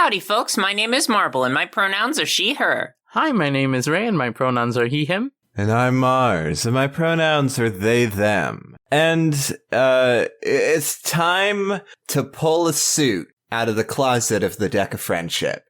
Howdy, folks. My name is Marble, and my pronouns are she, her. Hi, my name is Ray, and my pronouns are he, him. And I'm Mars, and my pronouns are they, them. And it's time to pull a suit out of the closet of the deck of friendship.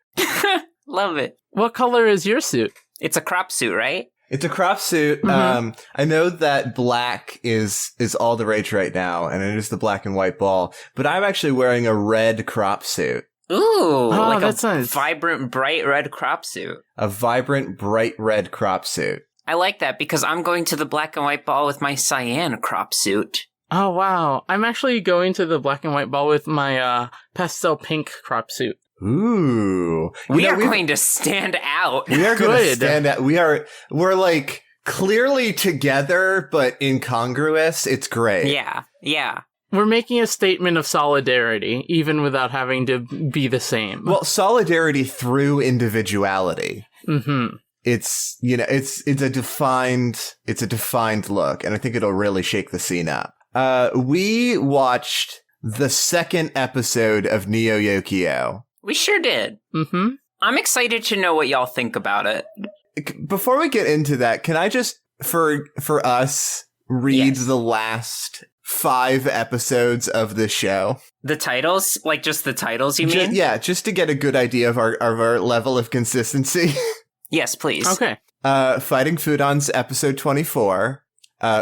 Love it. What color is your suit? It's a crop suit, right? It's a crop suit. Mm-hmm. I know that black is all the rage right now, and it is the black and white ball, but I'm actually wearing a red crop suit. Ooh, like that's a nice. vibrant, bright red crop suit. A vibrant, bright red crop suit. I like that because I'm going to the black and white ball with my cyan crop suit. Oh, wow. I'm actually going to the black and white ball with my pastel pink crop suit. Ooh. We are going to stand out. We are going to Good. stand out. We're like clearly together, but incongruous. It's great. Yeah. We're making a statement of solidarity, even without having to be the same. Well, solidarity through individuality. Mm-hmm. It's a defined look, and I think it'll really shake the scene up. We watched the second episode of Neo Yokio. We sure did. Mm-hmm. I'm excited to know what y'all think about it. Before we get into that, can I just, for us, read Yes. the last 5 episodes of the show? The titles? Like just the titles, you mean? Just to get a good idea of our level of consistency. Yes, please. Okay. Fighting Foodon's episode 24.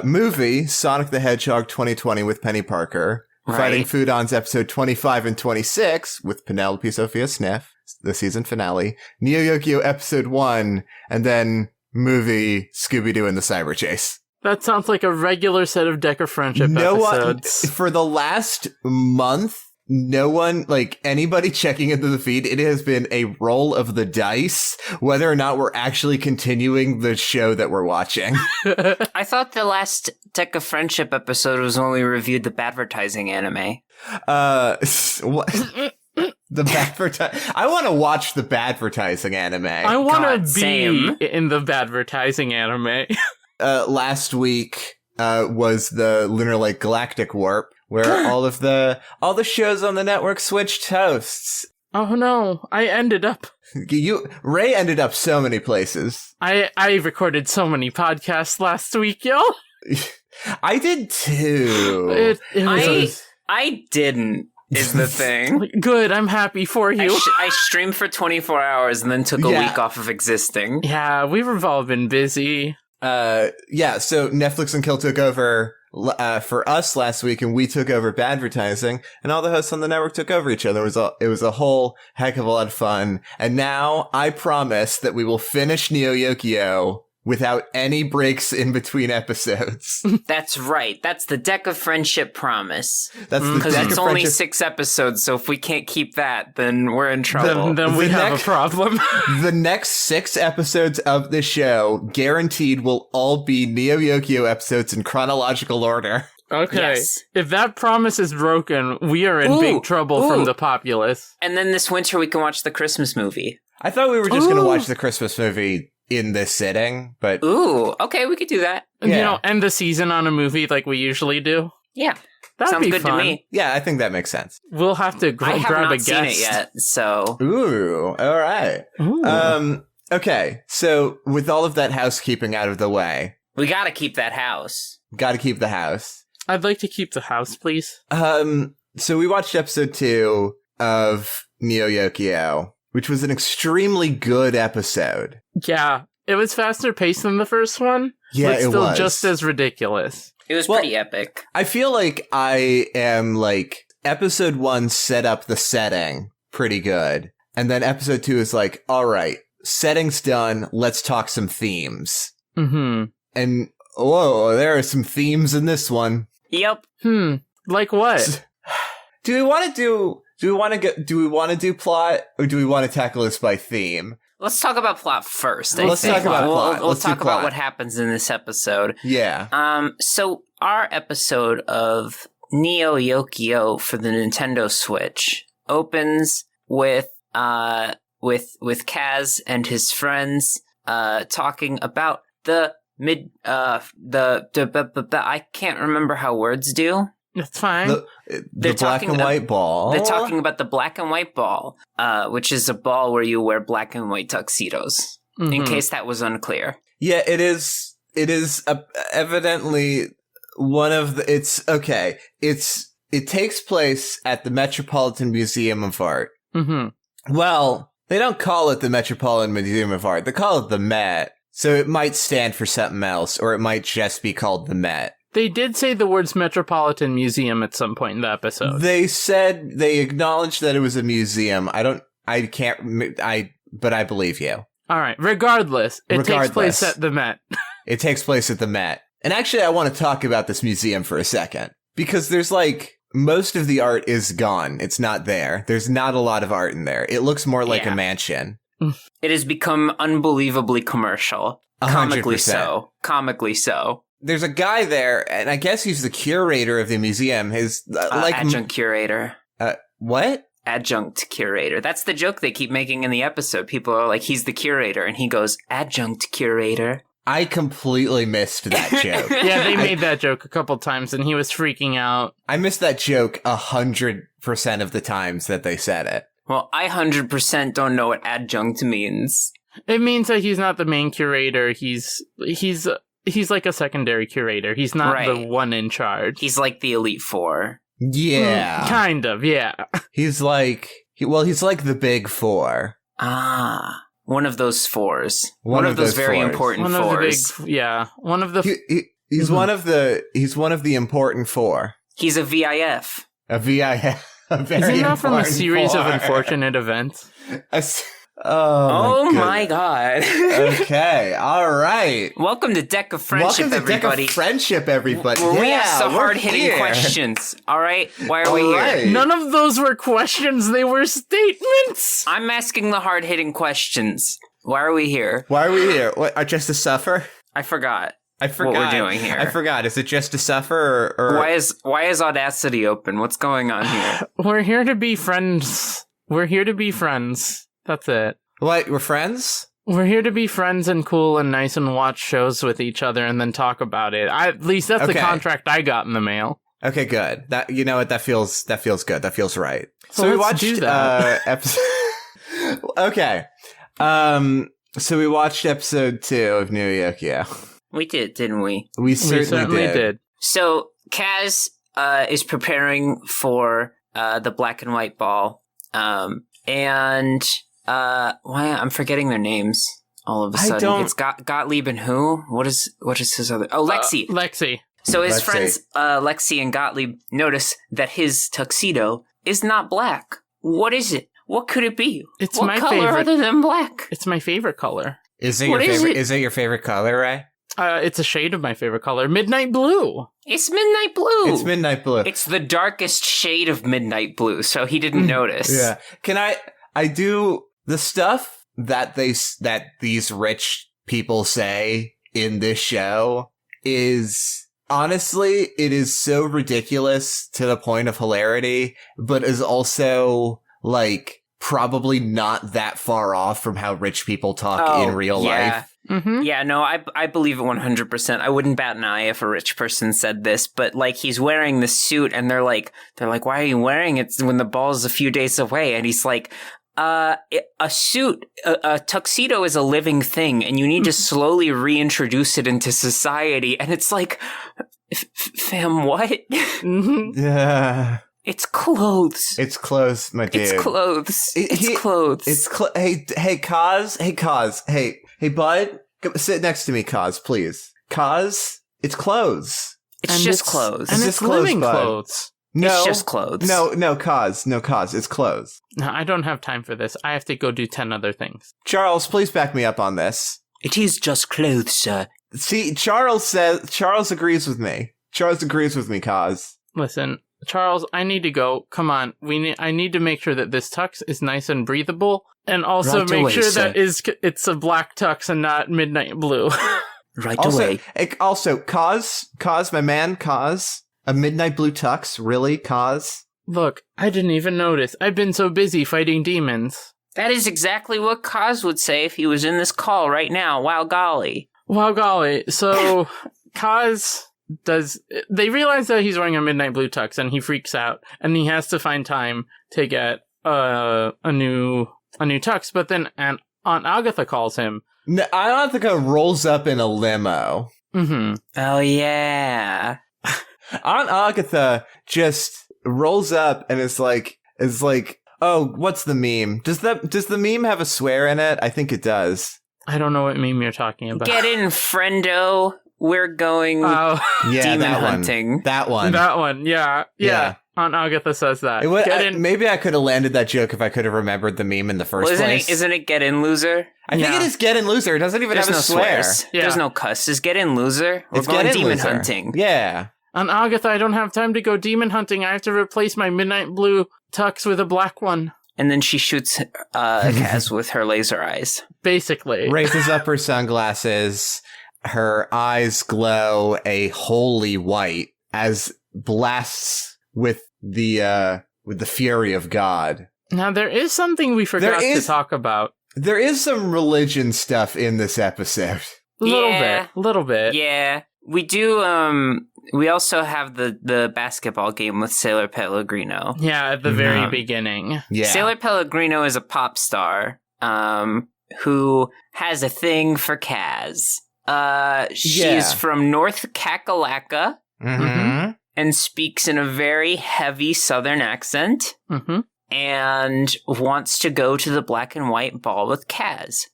Movie, Sonic the Hedgehog 2020 with Penny Parker. Right. Fighting Foodon's episode 25 and 26 with Penelope Sophia Sniff, the season finale. Neo Yokio episode 1, and then movie Scooby-Doo and the Cyber Chase. That sounds like a regular set of Decker Friendship episodes. For the last month, no one, like anybody checking into the feed, it has been a roll of the dice whether or not we're actually continuing the show that we're watching. I thought the last Deck of Friendship episode was when we reviewed the Badvertising anime. What? The Badvertising. I want to watch the Badvertising anime. I want God, to be same. in the Badvertising anime. Last week was the Lunar Lake Galactic Warp, where all the shows on the network switched hosts. Oh no, I ended up. Ray ended up so many places. I recorded so many podcasts last week, yo. I did too. It was I didn't, is the thing. good. I'm happy for you. I streamed for 24 hours and then took a week off of existing. Yeah, we've all been busy. So Netflix and Kill took over for us last week, and we took over Badvertising, and all the hosts on the network took over each other. It was a whole heck of a lot of fun. And now I promise that we will finish Neo Yokio without any breaks in between episodes. That's right. That's the Deck of Friendship promise. That's the Because Deck it's of only Friendship. 6 episodes, so if we can't keep that, then we're in trouble. Then we The have next- a problem. The next 6 episodes of the show, guaranteed, will all be Neo Yokio episodes in chronological order. Okay. Yes. If that promise is broken, we are in big trouble from the populace. And then this winter we can watch the Christmas movie. I thought we were just going to watch the Christmas movie in this sitting, but Ooh, okay, we could do that. Yeah. End the season on a movie like we usually do. Yeah, That'd sounds be good fun. to me. yeah, I think that makes sense. We'll have to I have grab a not guest. seen it yet, so Ooh, all right. Ooh. Okay, so with all of that housekeeping out of the way, we gotta keep that house. got to keep the house. I'd like to keep the house, please. So we watched episode 2 of Neo Yokio, which was an extremely good episode. Yeah, it was faster paced than the first one, Yeah, but it still was. just as ridiculous. It was Well- pretty epic. I feel like I am like episode 1 set up the setting pretty good, and then episode 2 is like, all right, setting's done. Let's talk some themes. Mm-hmm. And whoa, there are some themes in this one. Yep. Like what? Do we want to do plot, or do we want to tackle this by theme? Let's talk about plot first. Let's talk about plot. We'll Let's do talk about plot. what happens in this episode. Yeah. So our episode of Neo Yokio for the Nintendo Switch opens with Kaz and his friends talking about the I can't remember how words do. That's fine. The black and white ball. They're talking about the black and white ball, which is a ball where you wear black and white tuxedos. In case that was unclear. Yeah, it is. It is evidently one of the. It's okay. It takes place at the Metropolitan Museum of Art. Mm-hmm. Well, they don't call it the Metropolitan Museum of Art. They call it the Met. So it might stand for something else, or it might just be called the Met. They did say the words Metropolitan Museum at some point in the episode. They acknowledged that it was a museum. But I believe you. All right. Regardless, it takes place at the Met. It takes place at the Met. And actually, I want to talk about this museum for a second. Because there's most of the art is gone. It's not there. There's not a lot of art in there. It looks more like a mansion. It has become unbelievably commercial. 100%. Comically so. There's a guy there, and I guess he's the curator of the museum. His adjunct curator. What? Adjunct curator. That's the joke they keep making in the episode. People are like, he's the curator, and he goes, adjunct curator. I completely missed that joke. Yeah, they made that joke a couple times, and he was freaking out. I missed that joke 100% of the times that they said it. Well, I 100% don't know what adjunct means. It means that he's not the main curator. He's like a secondary curator. He's not the one in charge. He's like the Elite Four. Yeah. Kind of, yeah. He's like the Big Four. Ah. One of those fours. One of those very important fours. One of the... He's one of the important four. He's a VIF. A VIF. Is he not from a series of unfortunate events? Oh my god. Okay, all right. Welcome to Deck of Friendship, everybody. Where we ask the hard-hitting questions, all right? Why are we here? None of those were questions, they were statements. I'm asking the hard-hitting questions. Why are we here? What, just to suffer? I forgot. What we're doing here. I forgot. Is it just to suffer or... Why is Audacity open? What's going on here? We're here to be friends. That's it. What? We're friends? We're here to be friends and cool and nice and watch shows with each other and then talk about it. At least that's the contract I got in the mail. Okay, good. That, you know what? That feels good. That feels right. So we watched episode. Okay. So we watched episode 2 of Neo Yokio. We did, didn't we? We certainly did. So Kaz is preparing for the black and white ball. And I'm forgetting their names all of a sudden. It's Gottlieb and who? What is his other? Oh, Lexi. Lexi. So his friends Lexi and Gottlieb notice that his tuxedo is not black. What is it? What could it be? It's what my color favorite other than black? It's my favorite color. Is it your favorite? Is it your favorite color, Ray? It's a shade of my favorite color, midnight blue. It's midnight blue. It's midnight blue. It's the darkest shade of midnight blue, so he didn't notice. Yeah. Can I do the stuff that these rich people say in this show is honestly, it is so ridiculous to the point of hilarity, but is also probably not that far off from how rich people talk in real life. Mm-hmm. Yeah, no, I believe it 100%. I wouldn't bat an eye if a rich person said this, but he's wearing the suit and they're like, why are you wearing it when the ball's a few days away? And he's like, a suit, a tuxedo is a living thing and you need to slowly reintroduce it into society. And it's like, fam, what? Yeah. It's clothes. It's clothes, my dude. It's clothes. It's clothes. Hey, Kaz. Hey, bud. Come sit next to me, Kaz, please. Kaz, it's clothes. It's just clothes. And it's living clothes. No. It's just clothes. No, Kaz, it's clothes. No, I don't have time for this. I have to go do 10 other things. Charles, please back me up on this. It is just clothes, sir. See, Charles agrees with me. Kaz. Listen, Charles, I need to go. Come on. I need to make sure that this tux is nice and breathable. And also right make away, sure sir. that it's a black tux and not midnight blue. Right away. Also, Kaz, my man, Kaz. A midnight blue tux? Really, Kaz? Look, I didn't even notice. I've been so busy fighting demons. That is exactly what Kaz would say if he was in this call right now. Wow golly. Wow golly. So, Kaz, they realize that he's wearing a midnight blue tux, and he freaks out, and he has to find time to get a new tux. But then Aunt Agatha calls him. No, Aunt Agatha rolls up in a limo. Mm-hmm. Oh yeah. Aunt Agatha just rolls up and is like, oh, what's the meme? Does the meme have a swear in it? I think it does. I don't know what meme you're talking about. Get in, friendo. We're going demon hunting. That one. That one. Yeah. Aunt Agatha says that. Maybe I could have landed that joke if I could have remembered the meme in the first place. Isn't it get in, loser? I think it is get in, loser. It doesn't even have a swear. Yeah. There's no cuss. It's get in, loser. We're going demon hunting. Yeah. Aunt Agatha, I don't have time to go demon hunting. I have to replace my midnight blue tux with a black one. And then she shoots Kaz with her laser eyes. Basically. Raises up her sunglasses. Her eyes glow a holy white as blasts with the fury of God. Now, there is something we forgot to talk about. There is some religion stuff in this episode. Little bit. Yeah. We do, we also have the basketball game with Sailor Pellegrino. Yeah, at the very beginning. Yeah. Sailor Pellegrino is a pop star, who has a thing for Kaz. She's from North Kakalaka. Mm-hmm. And speaks in a very heavy southern accent. Mm-hmm. And wants to go to the black and white ball with Kaz.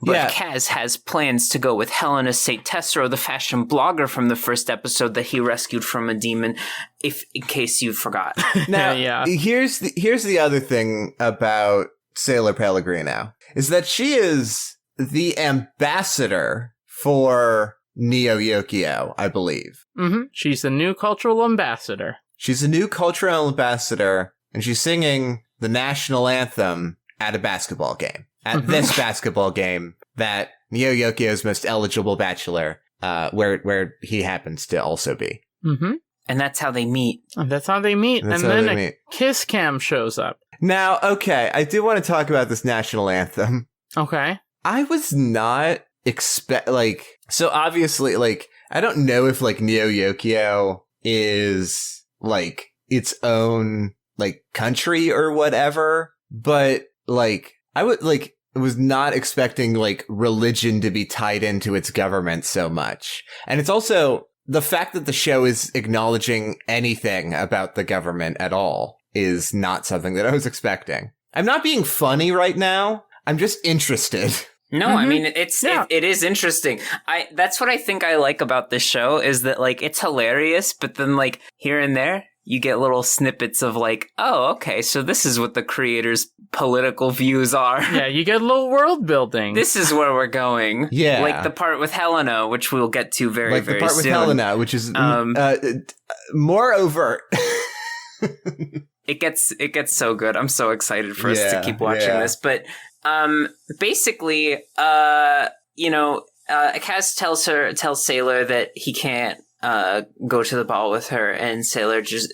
But Kaz has plans to go with Helena St. Tessero, the fashion blogger from the first episode that he rescued from a demon, in case you forgot. Now, here's the other thing about Sailor Pellegrino, is that she is the ambassador for Neo Yokio, I believe. Mm-hmm. She's the new cultural ambassador. She's a new cultural ambassador, and she's singing the national anthem at a basketball game. At this basketball game that Neo Yokio's most eligible bachelor, where he happens to also be. Mm-hmm. And that's how they meet. And then a kiss cam shows up. Now, okay, I do want to talk about this national anthem. Okay. I was not so obviously, I don't know if, Neo Yokio is, its own, country or whatever, but, I would, was not expecting, religion to be tied into its government so much. And it's also the fact that the show is acknowledging anything about the government at all is not something that I was expecting. I'm not being funny right now. I'm just interested. No, I mean, it is interesting. That's what I think I like about this show is that, it's hilarious, but then, here and there, you get little snippets of oh, okay, so this is what the creators' political views are. Yeah, you get a little world building. This is where we're going. Yeah. Like the part with Helena, which we'll get to very, very soon. Like the part with Helena, which is more overt. It gets so good. I'm so excited for us to keep watching this. But basically, Kaz tells Sailor that he can't go to the ball with her, and Sailor's just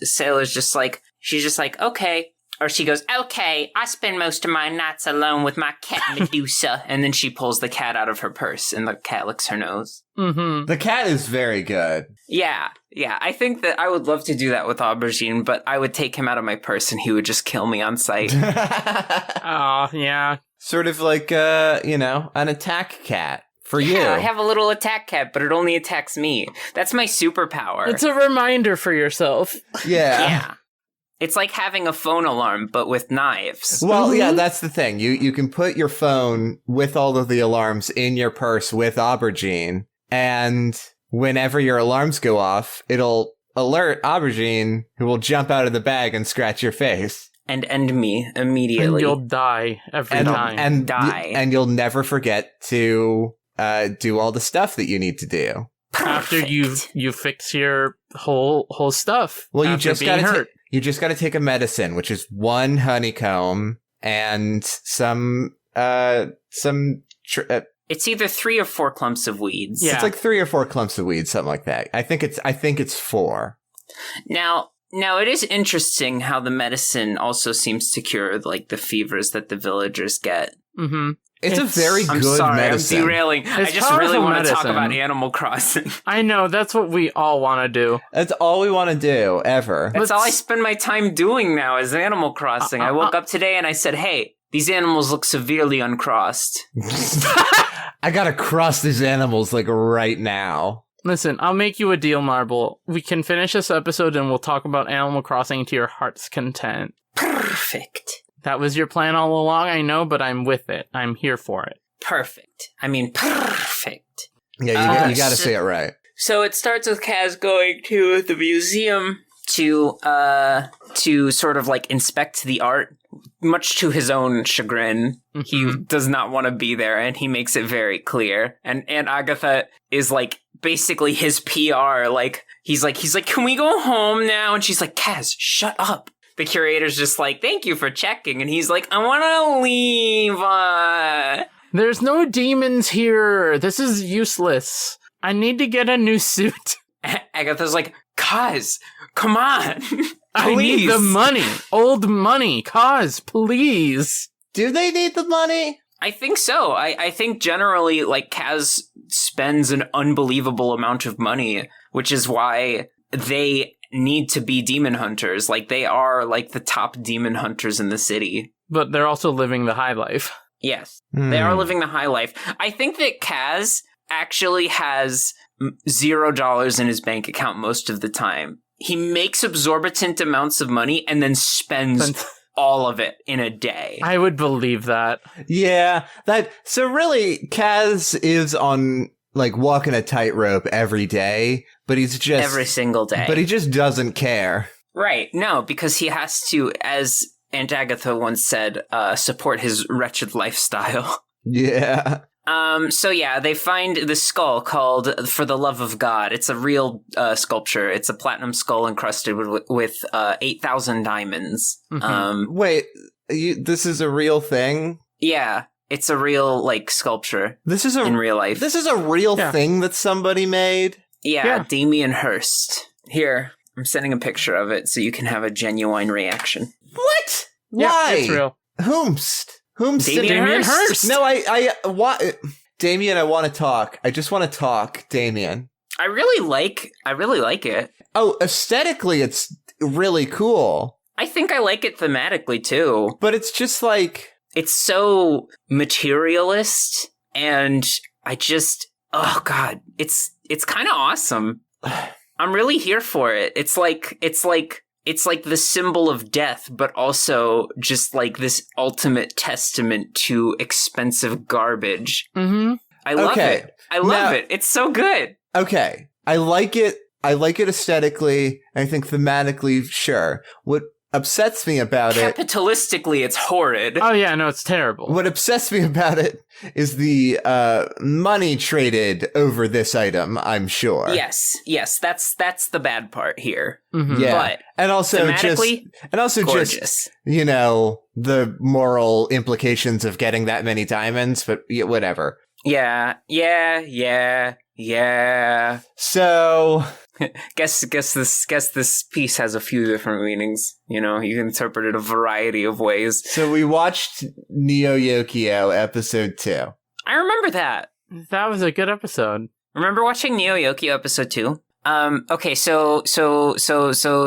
she's just like, okay. Or she goes, okay, I spend most of my nights alone with my cat Medusa. And then she pulls the cat out of her purse, and the cat licks her nose. Mm-hmm. The cat is very good. Yeah. I think that I would love to do that with Aubergine, but I would take him out of my purse, and he would just kill me on sight. Oh, yeah. Sort of like, an attack cat. For you. Yeah, I have a little attack cat, but it only attacks me. That's my superpower. It's a reminder for yourself. Yeah. It's like having a phone alarm, but with knives. Well, yeah, that's the thing. You can put your phone with all of the alarms in your purse with Aubergine, and whenever your alarms go off, it'll alert Aubergine, who will jump out of the bag and scratch your face. And end me immediately. And you'll die every time. And you'll never forget to do all the stuff that you need to do. After you fix your whole stuff. Well, you just got to take a medicine, which is one honeycomb and some it's either 3 or 4 clumps of weeds. Yeah. It's like 3 or 4 clumps of weeds, something like that. I think it's 4. Now it is interesting how the medicine also seems to cure the fevers that the villagers get. Mm-hmm. It's a very I'm good sorry, medicine. I'm derailing. I just really powerful want to talk medicine. about Animal Crossing. I know, that's what we all want to do. That's all we want to do, ever. That's all I spend my time doing now is Animal Crossing. I woke up today and I said, hey, these animals look severely uncrossed. I gotta cross these animals, like, right now. Listen, I'll make you a deal, Marble. We can finish this episode and we'll talk about Animal Crossing to your heart's content. Perfect. That was your plan all along, I know, but I'm with it. I'm here for it. Perfect. I mean, perfect. Yeah, you gotta say it right. So it starts with Kaz going to the museum to sort of like inspect the art, much to his own chagrin. He does not want to be there, and he makes it very clear. And Aunt Agatha is like basically his PR. Like he's like, can we go home now? And she's like, Kaz, shut up. The curator's just like, thank you for checking. And he's like, I want to leave. There's no demons here. This is useless. I need to get a new suit. Agatha's like, Kaz, come on. I need the money. Old money. Kaz, please. Do they need the money? I think so. I think generally, like, Kaz spends an unbelievable amount of money, which is why they need to be demon hunters. Like, they are, like, the top demon hunters in the city. But they're also living the high life. Yes, they are living the high life. I think that Kaz actually has $0 in his bank account most of the time. He makes exorbitant amounts of money and then spends all of it in a day. I would believe that. Yeah, so really, Kaz is on, like, walking a tightrope every day, but he's just... Every single day. But he just doesn't care. Right, no, because he has to, as Aunt Agatha once said, support his wretched lifestyle. Yeah. So yeah, they find the skull called For the Love of God. It's a real sculpture. It's a platinum skull encrusted with 8,000 diamonds. Wait, this is a real thing? Yeah, it's a real, like, sculpture. This is in real life. This is a real thing that somebody made? Yeah, Damien Hirst. Here, I'm sending a picture of it so you can have a genuine reaction. What? Yeah, Why? it's real. Whomst? Damien Hirst. No, what? Damien, I want to talk. I just want to talk, Damien. I really like it. Oh, aesthetically, it's really cool. I think I like it thematically, too. But it's just like... It's so materialist, and I just... Oh, God. It's kind of awesome. I'm really here for it. It's like the symbol of death, but also just like this ultimate testament to expensive garbage. Mm-hmm. I love it. I love it. It's so good. Okay. I like it. I like it aesthetically. I think thematically, sure. What upsets me about it... Capitalistically, it's horrid. Oh, yeah, no, it's terrible. What upsets me about it is the money traded over this item, I'm sure. Yes, that's the bad part here. Mm-hmm. Yeah. But and also thematically, gorgeous. Just, you know, the moral implications of getting that many diamonds, but yeah, whatever. Yeah. So... Guess this piece has a few different meanings. You know, you can interpret it a variety of ways. So we watched Neo Yokio episode 2. I remember that. That was a good episode. Remember watching Neo Yokio episode 2? Okay, so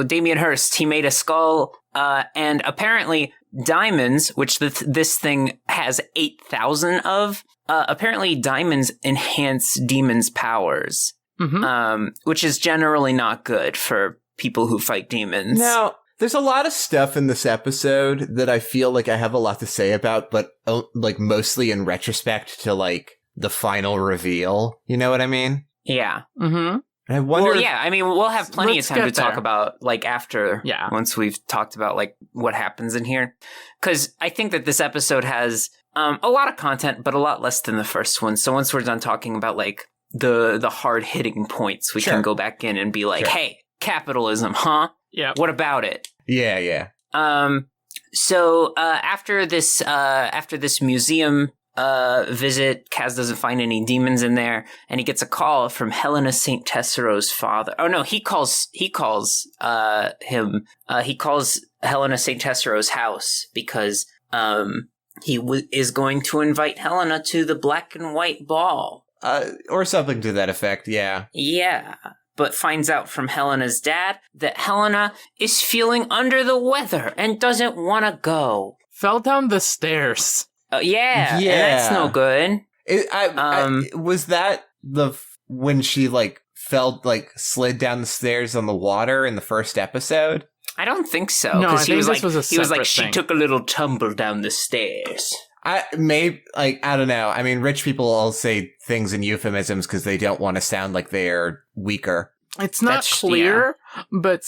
Damien Hirst, he made a skull, and apparently diamonds, which this thing has 8,000 of, apparently diamonds enhance demons' powers. Mm-hmm. Which is generally not good for people who fight demons. Now, there's a lot of stuff in this episode that I feel like I have a lot to say about, but like mostly in retrospect to like the final reveal. You know what I mean? Yeah. Mm-hmm. I wonder. Well, yeah. I mean, we'll have plenty of time to talk there. about like after. Yeah. Once we've talked about like what happens in here, because I think that this episode has a lot of content, but a lot less than the first one. So once we're done talking about like the hard hitting points, we can go back in and be like, hey, capitalism, huh? Yeah. What about it? Yeah. So after this museum visit, Kaz doesn't find any demons in there, and he gets a call from Helena St. Tessero's father. Oh no, he calls Helena St. Tessero's house because He is going to invite Helena to the black and white ball. Or something to that effect, yeah. Yeah, but finds out from Helena's dad that Helena is feeling under the weather and doesn't want to go. Fell down the stairs. Yeah, and that's no good. Was that when she, like, slid down the stairs on the water in the first episode? I don't think so. No, I think this was a he was like, separate thing. she took a little tumble down the stairs. I don't know. I mean, rich people all say things in euphemisms because they don't want to sound like they're weaker. It's not clear, but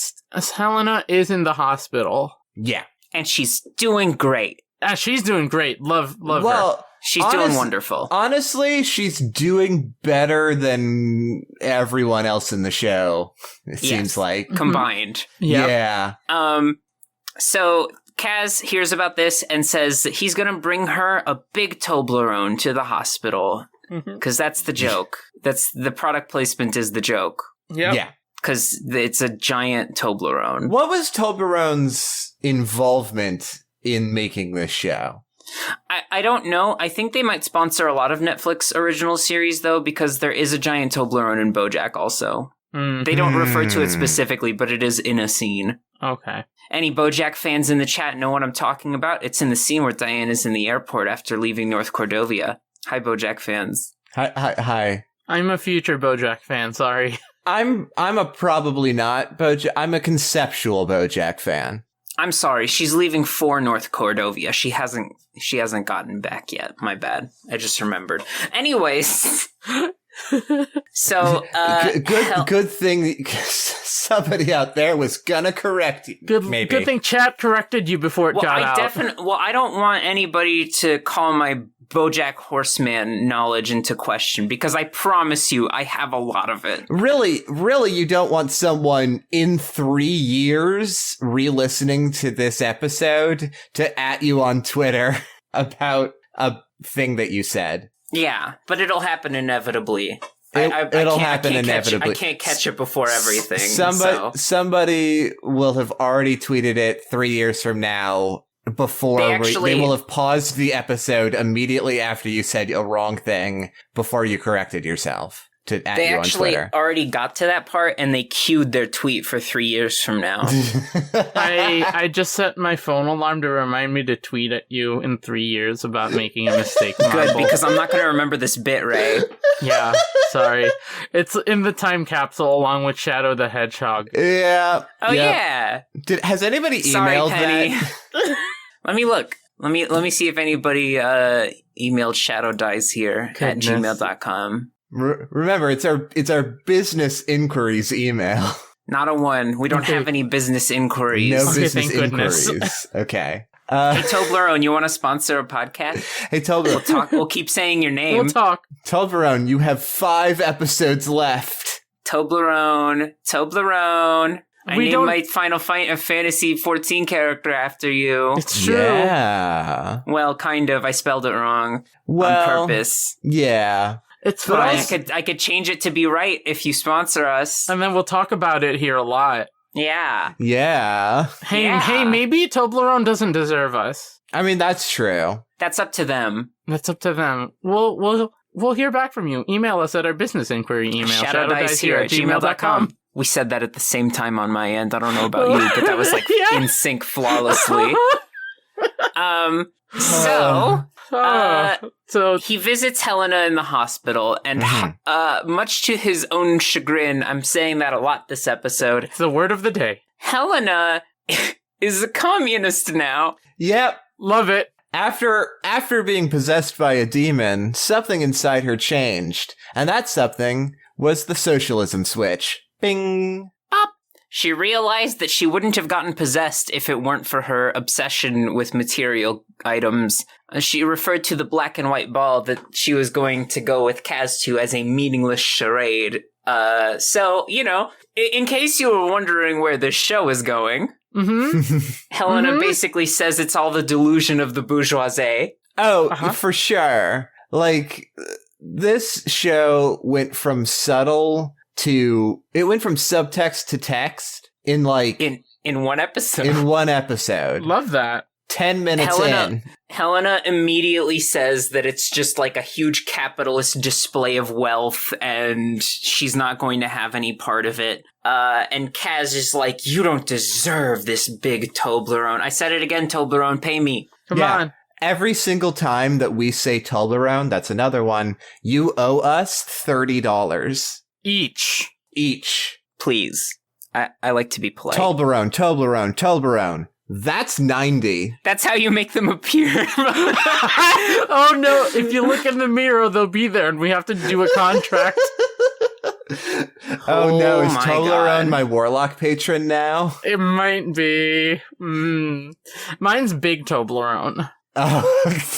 Helena is in the hospital. Yeah. And she's doing great. She's doing great. Love her. She's doing wonderful. Honestly, she's doing better than everyone else in the show, it seems like. Combined. Yep. Yeah. So Kaz hears about this and says that he's going to bring her a big Toblerone to the hospital. Because that's the joke. That's the product placement is the joke. Yep. Yeah. Because it's a giant Toblerone. What was Toblerone's involvement in making this show? I don't know. I think they might sponsor a lot of Netflix original series, though, because there is a giant Toblerone in BoJack also. They don't refer to it specifically, but it is in a scene. Okay. Any BoJack fans in the chat know what I'm talking about? It's in the scene where Diane is in the airport after leaving North Cordovia. Hi, BoJack fans. Hi. I'm a future BoJack fan, sorry. I'm a probably not BoJack. I'm a conceptual BoJack fan. I'm sorry, she's leaving for North Cordovia. She hasn't gotten back yet. My bad. I just remembered. Anyways, so good thing somebody out there was gonna correct you. Good thing chat corrected you before it got out. I don't want anybody to call my BoJack Horseman knowledge into question because I promise you I have a lot of it. Really, you don't want someone in 3 years re-listening to this episode to at you on Twitter about a thing that you said. Yeah, but it'll happen inevitably. It'll happen inevitably. I can't catch it before everything. Somebody will have already tweeted it 3 years from now. Before they will have paused the episode immediately after you said a wrong thing before you corrected yourself to at you on Twitter. They actually already got to that part and they queued their tweet for 3 years from now. I just set my phone alarm to remind me to tweet at you in 3 years about making a mistake. Good, because I'm not going to remember this bit, Ray. Yeah, sorry. It's in the time capsule along with Shadow the Hedgehog. Yeah. Oh, yeah. Has anybody emailed that? Let me look. Let me see if anybody emailed Shadow Dies Here at gmail.com. Remember, it's our business inquiries email. Not a one. We don't have any business inquiries. No business inquiries. Okay. Hey, Toblerone, you want to sponsor a podcast? Hey, Toblerone. We'll keep saying your name. We'll talk. Toblerone, you have 5 episodes left. Toblerone. I named my Final Fantasy 14 character after you. It's true. Yeah. Well, kind of. I spelled it wrong on purpose. Yeah. It's fine. I could change it to be right if you sponsor us. And then we'll talk about it here a lot. Yeah. Yeah. Hey, maybe Toblerone doesn't deserve us. I mean, that's true. That's up to them. We'll hear back from you. Email us at our business inquiry email. shadowdicehere@gmail.com. We said that at the same time on my end. I don't know about you, but that was like in sync flawlessly. So he visits Helena in the hospital, and much to his own chagrin, I'm saying that a lot this episode. It's the word of the day. Helena is a communist now. Yep. Love it. After being possessed by a demon, something inside her changed, and that something was the socialism switch. Bing. Up. She realized that she wouldn't have gotten possessed if it weren't for her obsession with material items. She referred to the black and white ball that she was going to go with Kaz to as a meaningless charade. So, in case you were wondering where this show is going, Helena basically says it's all the delusion of the bourgeoisie. Oh, for sure. Like, this show went from subtext to text in one episode. Love that. 10 minutes in. Helena immediately says that it's just like a huge capitalist display of wealth and she's not going to have any part of it. And Kaz is like, you don't deserve this big Toblerone. I said it again, Toblerone, pay me. Come on. Every single time that we say Toblerone, that's another one, you owe us $30. Each. Please. I like to be polite. Toblerone. That's 90. That's how you make them appear. Oh no, if you look in the mirror, they'll be there and we have to do a contract. Oh no, is my Toblerone God. my warlock patron now? It might be. Mine's Big Toblerone. Oh.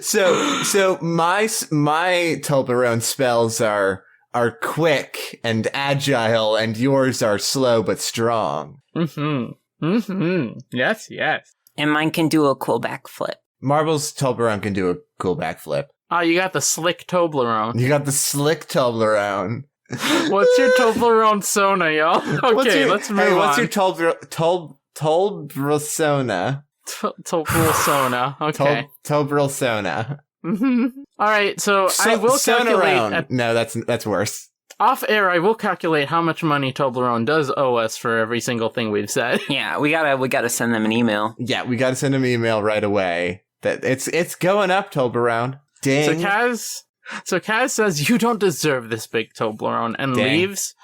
So my Toblerone spells are quick and agile, and yours are slow but strong. Yes. And mine can do a cool backflip. Marble's Toblerone can do a cool backflip. Oh, you got the slick Toblerone. You got the slick Toblerone. What's your Toblerone Sona, y'all? Okay, let's move on. What's your Toblerone? Toblerone. Okay. Toblerone. All right, so I will calculate No, that's worse. off air. I will calculate how much money Toblerone does owe us for every single thing we've said. Yeah, we gotta send them an email. Yeah, we gotta send him an email right away. That it's going up, Toblerone. Ding. So Kaz says you don't deserve this big Toblerone and Dang. leaves,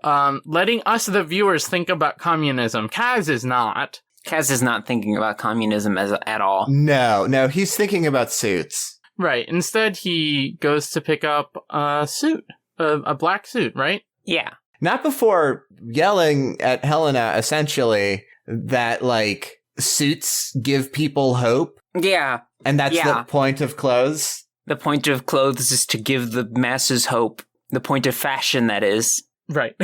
letting us the viewers think about communism. Kaz is not. Kaz is not thinking about communism at all. No, he's thinking about suits. Right. Instead, he goes to pick up a suit, a black suit, right? Yeah. Not before yelling at Helena, essentially, that, like, suits give people hope. Yeah. And that's Yeah. the point of clothes. The point of clothes is to give the masses hope. The point of fashion, that is. Right.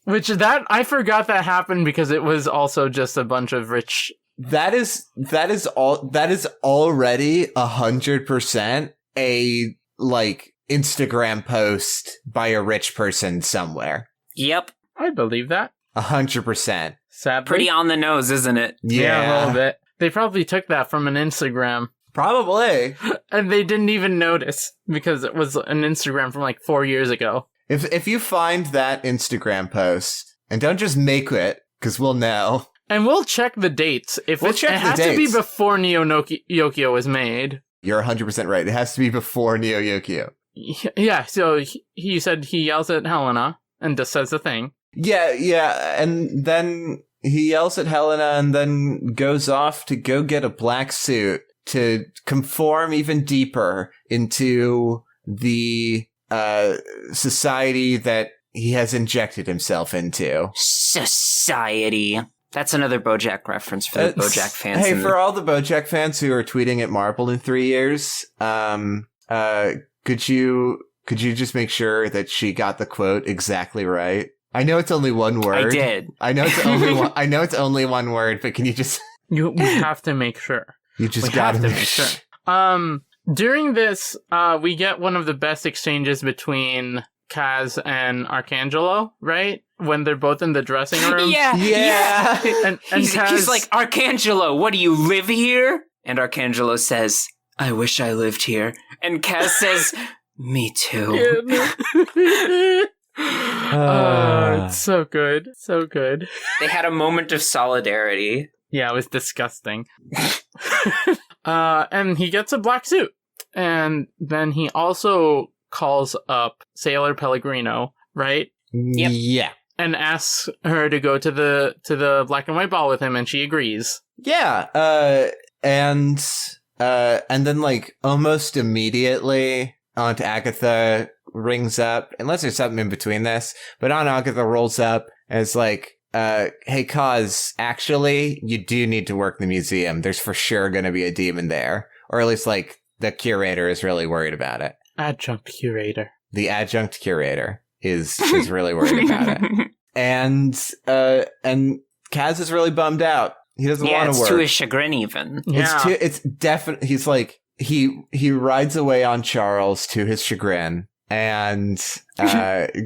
I forgot that happened because it was also just a bunch of rich. That is already 100% a, like, Instagram post by a rich person somewhere. Yep. I believe that. 100%. Sadly. Pretty on the nose, isn't it? Yeah, a little bit. They probably took that from an Instagram. Probably. And they didn't even notice because it was an Instagram from like 4 years ago. If you find that Instagram post, and don't just make it, because we'll know. And we'll check the dates. It has to be before Neo Yokio was made. You're 100% right. It has to be before Neo Yokio. Yeah, so he said he yells at Helena and just says the thing. Yeah, and then he yells at Helena and then goes off to go get a black suit to conform even deeper into the society that he has injected himself into. Society. That's another BoJack reference for the BoJack fans. Hey, for all the BoJack fans who are tweeting at Marble in 3 years, could you just make sure that she got the quote exactly right? I know it's only one word. I did. I know it's only one. I know it's only one word, but can you just? We have to make sure. You just gotta make sure. During this, we get one of the best exchanges between Kaz and Arcangelo, right? When they're both in the dressing room. Yeah. And He's Kaz, like, Arcangelo, what do you live here? And Arcangelo says, I wish I lived here. And Kaz says, me too. It's so good. So good. They had a moment of solidarity. Yeah, it was disgusting. And he gets a black suit. And then he also calls up Sailor Pellegrino, right? Yep. Yeah. And asks her to go to the black and white ball with him, and she agrees. Yeah. And then, like, almost immediately, Aunt Agatha rings up, unless there's something in between this, but Aunt Agatha rolls up and is like, hey, Kaz, actually, you do need to work the museum. There's for sure going to be a demon there. Or at least, like, the curator is really worried about it. Adjunct curator. The adjunct curator is really worried about it. And Kaz is really bummed out. He doesn't want to work. It's to his chagrin even. Yeah. It's definitely, he's like, he rides away on Charles to his chagrin and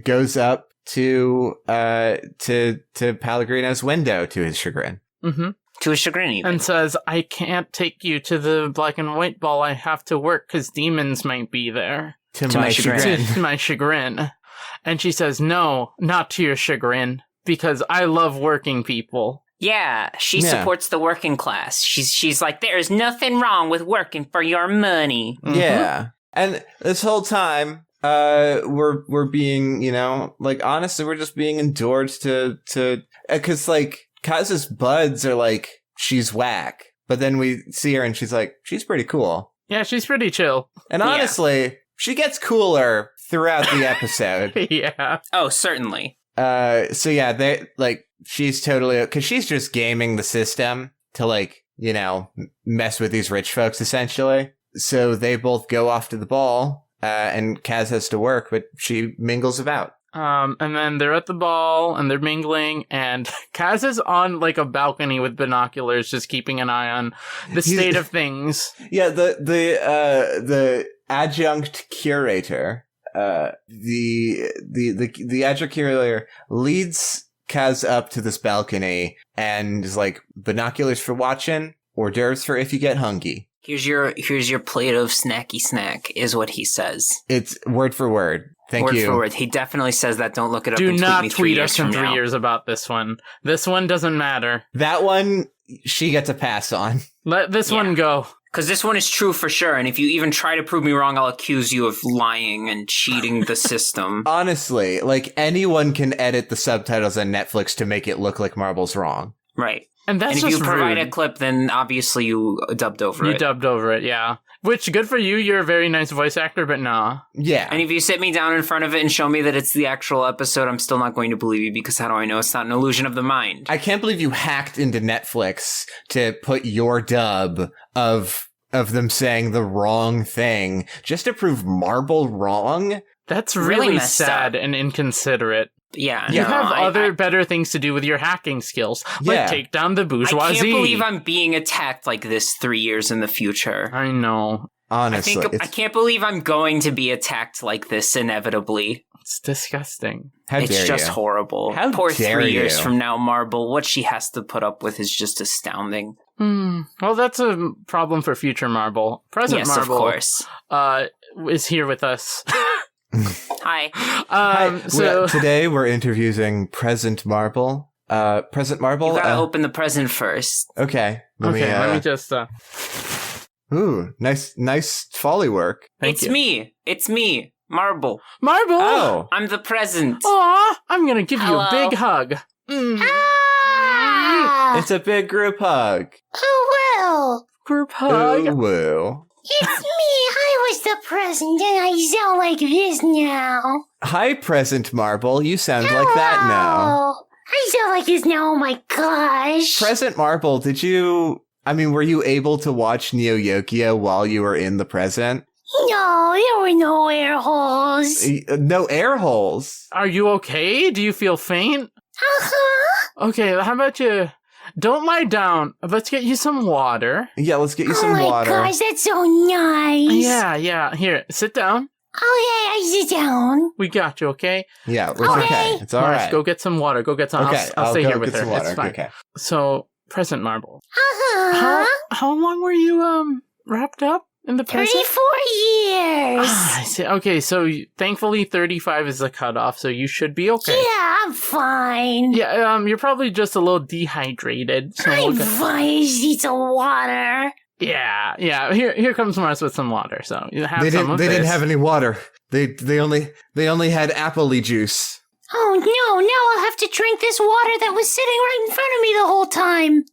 goes up to Pellegrino's window to his chagrin. Mm-hmm. To a chagrin, even. And says, I can't take you to the black and white ball. I have to work because demons might be there. To my chagrin. To my chagrin. And she says, no, not to your chagrin, because I love working people. Yeah, she supports the working class. She's like, there's nothing wrong with working for your money. Mm-hmm. Yeah. And this whole time, we're being, like, honestly, we're just being endured to, because, like, Kaz's buds are like, she's whack. But then we see her and she's like, she's pretty cool. Yeah, she's pretty chill. And honestly, she gets cooler throughout the episode. Yeah. Oh, certainly. So yeah, they, like, she's totally, because she's just gaming the system to, like, mess with these rich folks, essentially. So they both go off to the ball, and Kaz has to work, but she mingles about. And then they're at the ball, and they're mingling, and Kaz is on, like, a balcony with binoculars, just keeping an eye on the state of things. Yeah, the adjunct curator, the adjunct curator leads Kaz up to this balcony, and is like, binoculars for watching, hors d'oeuvres for if you get hungry. Here's your plate of snacky snack, is what he says. It's word for word. Thank you. Word for word. He definitely says that. Don't look it up. Do and not me tweet us in 3 now. years about this one. This one doesn't matter. That one, she gets a pass on. Let this one go. Because this one is true for sure, and if you even try to prove me wrong, I'll accuse you of lying and cheating the system. Honestly, like, anyone can edit the subtitles on Netflix to make it look like Marble's wrong. Right. And that's and if just you provide rude. a clip, then obviously you dubbed over it. You dubbed over it, yeah. Which, good for you, you're a very nice voice actor, but nah. Yeah. And if you sit me down in front of it and show me that it's the actual episode, I'm still not going to believe you, because how do I know it's not an illusion of the mind? I can't believe you hacked into Netflix to put your dub of them saying the wrong thing just to prove Marble wrong. That's Really really messed sad up. and inconsiderate. Yeah. You no, have I- other better things to do with your hacking skills, like Yeah. take down the bourgeoisie. I can't believe I'm being attacked like this 3 years in the future. I know. Honestly, I can't believe I'm going to be attacked like this inevitably. It's disgusting. how It's dare just you? horrible. How Poor dare 3 years you. from now, Marble, what she has to put up with is just astounding. Well, that's a problem for future Marble. Present Yes, Marble, of course. is here with us. Hi. Hi. So Today we're interviewing Present Marble. Present Marble. You gotta open the present first. Okay. let me just. Ooh, nice Foley work. Thank you. It's me, Marble. Marble. Oh. I'm the present. Aw, I'm gonna give you a Hello. big hug. It's a big group hug. Oh, well, Group hug. Ooh, woo. it's me. I was the president, and I sound like this now. Hi, Present Marble. You sound like that now. Oh, I sound like this now. Oh my gosh. Present Marble, were you able to watch Neo Yokio while you were in the present? No, there were no air holes. No air holes. Are you okay? Do you feel faint? Uh-huh. Okay, how about you? Don't lie down. Let's get you some water. Yeah, let's get you Oh some my water. gosh, that's so nice. Yeah. Here, sit down. Okay, I sit down. We got you, okay? Yeah, it's Okay. okay. It's all Mars, right. Go get some water. Go get some. Okay, I'll stay go here with get her. some water. It's fine. Okay. So, present Marble. Uh-huh. How long were you wrapped up in the present? 34 years. I see. Okay, so thankfully 35 is the cutoff, so you should be okay. Yeah, I'm fine. Yeah, you're probably just a little dehydrated. So I'm fine. I just need some water. yeah. Here comes Mars with some water. So you have They some didn't. of They this. didn't have any water. They only had appley juice. Oh no, now I'll have to drink this water that was sitting right in front of me the whole time.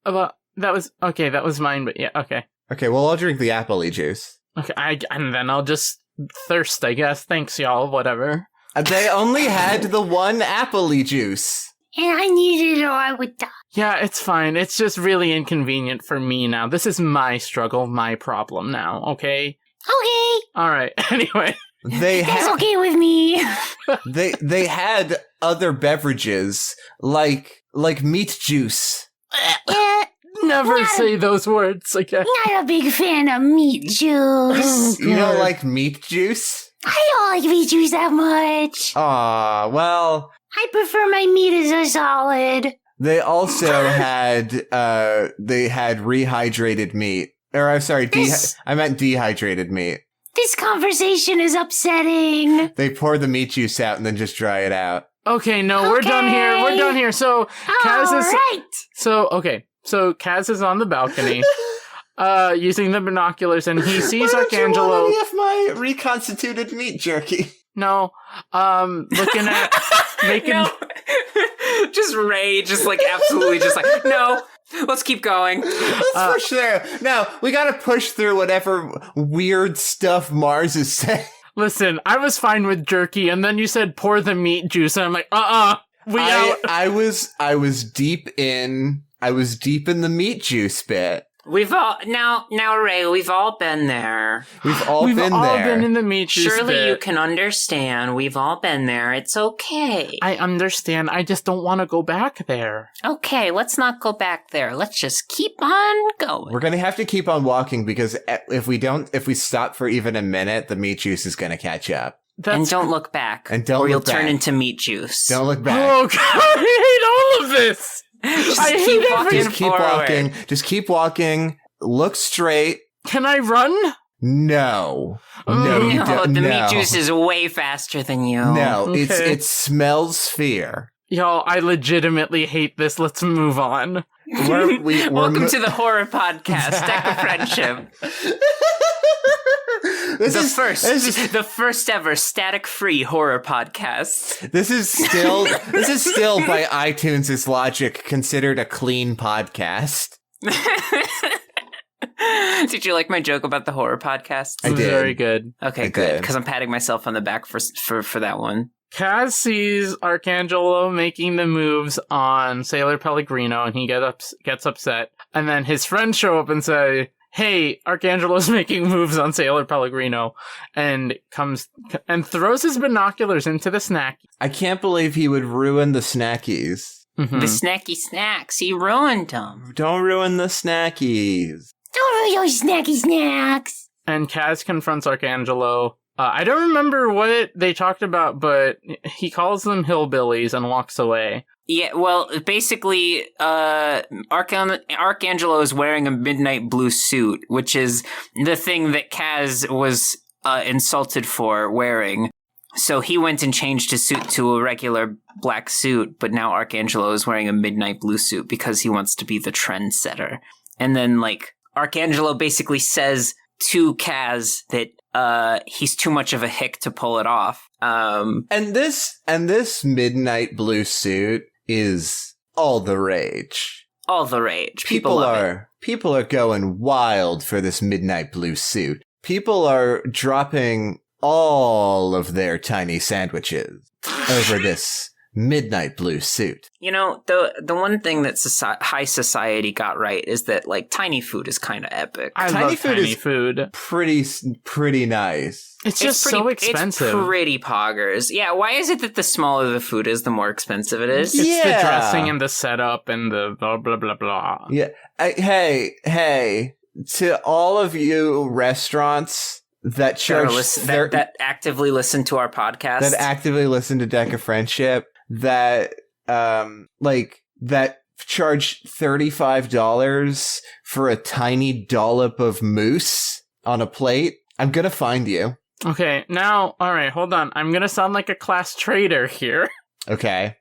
Well, that was mine, but yeah, okay. Okay, well, I'll drink the appley juice. Okay, and then I'll just thirst, I guess. Thanks, y'all, whatever. They only had the one appley juice. And I needed it or I would die. Yeah, it's fine. It's just really inconvenient for me now. This is my struggle, my problem now, okay? Okay, Alright, anyway. They that's had okay with me. they had other beverages like meat juice. Never Not- say those words again. Not a big fan of meat juice. You don't like meat juice? I don't like meat juice that much. Aw, well, I prefer my meat as a solid. They also had rehydrated meat. Or I'm sorry, I meant dehydrated meat. This conversation is upsetting. They pour the meat juice out and then just dry it out. Okay, no, we're done here. We're done here. So Kaz is right. So Kaz is on the balcony, using the binoculars, and he sees Arcangelo. Any of my reconstituted meat jerky? No, looking at making. No. Just Ray, just like absolutely, just like no. Let's keep going. Let's push through. No, we gotta push through whatever weird stuff Mars is saying. Listen, I was fine with jerky, and then you said pour the meat juice, and I'm like, we out. I was deep in the meat juice bit. We've all now, Ray. We've all been there. We've all been in the meat juice Surely bit. you can understand. We've all been there. It's okay. I understand. I just don't want to go back there. Okay, let's not go back there. Let's just keep on going. We're gonna have to keep on walking because if we stop for even a minute, the meat juice is gonna catch up. And don't look back. And don't or you'll look back. turn into meat juice. Don't look back. Oh God, I hate all of this. Just keep walking Just keep walking. Just keep walking. Look straight. Can I run? No. No, you don't. The No. meat juice is way faster than you. No, Okay. it smells fear. Y'all, I legitimately hate this. Let's move on. Welcome to the horror podcast, Deck of Friendship. The first ever static-free horror podcast. This is still by iTunes' logic considered a clean podcast. Did you like my joke about the horror podcast? I did. Very good. Okay, I good. did. Because I'm patting myself on the back for that one. Kaz sees Arcangelo making the moves on Sailor Pellegrino, and he gets upset. And then his friends show up and say, "Hey, Arcangelo's making moves on Sailor Pellegrino," and comes and throws his binoculars into the snack. I can't believe he would ruin the snackies. Mhm. The snacky snacks. He ruined them. Don't ruin the snackies. Don't ruin your snacky snacks. And Kaz confronts Arcangelo. I don't remember what they talked about, but he calls them hillbillies and walks away. Yeah, well, basically, Arcangelo is wearing a midnight blue suit, which is the thing that Kaz was insulted for wearing. So he went and changed his suit to a regular black suit, but now Arcangelo is wearing a midnight blue suit because he wants to be the trendsetter. And then, Arcangelo basically says to Kaz that he's too much of a hick to pull it off. And this midnight blue suit is all the rage. All the rage. People are going wild for this midnight blue suit. People are dropping all of their tiny sandwiches over this midnight blue suit. You know, the one thing that high society got right is that, tiny food is kind of epic. I love tiny food. Pretty nice. It's just so expensive. It's pretty poggers. Yeah, why is it that the smaller the food is, the more expensive it is? It's the Yeah. dressing and the setup and the blah, blah, blah, blah. Yeah. Hey, to all of you restaurants that charge that actively listen to our podcast. that actively listen to Deck of Friendship, that charge $35 for a tiny dollop of mousse on a plate, I'm gonna find you. Okay, now, alright, hold on. I'm gonna sound like a class traitor here. Okay.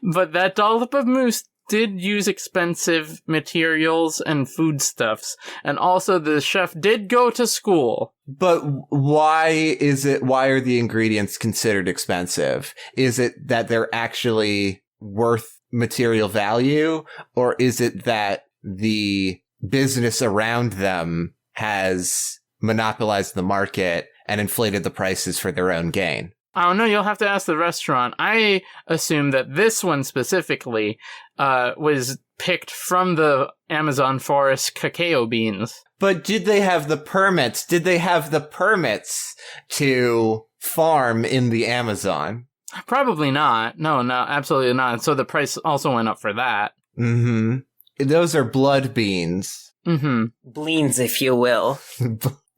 But that dollop of mousse did use expensive materials and foodstuffs. And also the chef did go to school. But why are the ingredients considered expensive? Is it that they're actually worth material value? Or is it that the business around them has monopolized the market and inflated the prices for their own gain? I don't know, you'll have to ask the restaurant. I assume that this one specifically was picked from the Amazon forest cacao beans. But did they have the permits? Did they have the permits to farm in the Amazon? Probably not. No, absolutely not. So the price also went up for that. Mm-hmm. Those are blood beans. Mm-hmm. Bleens, if you will.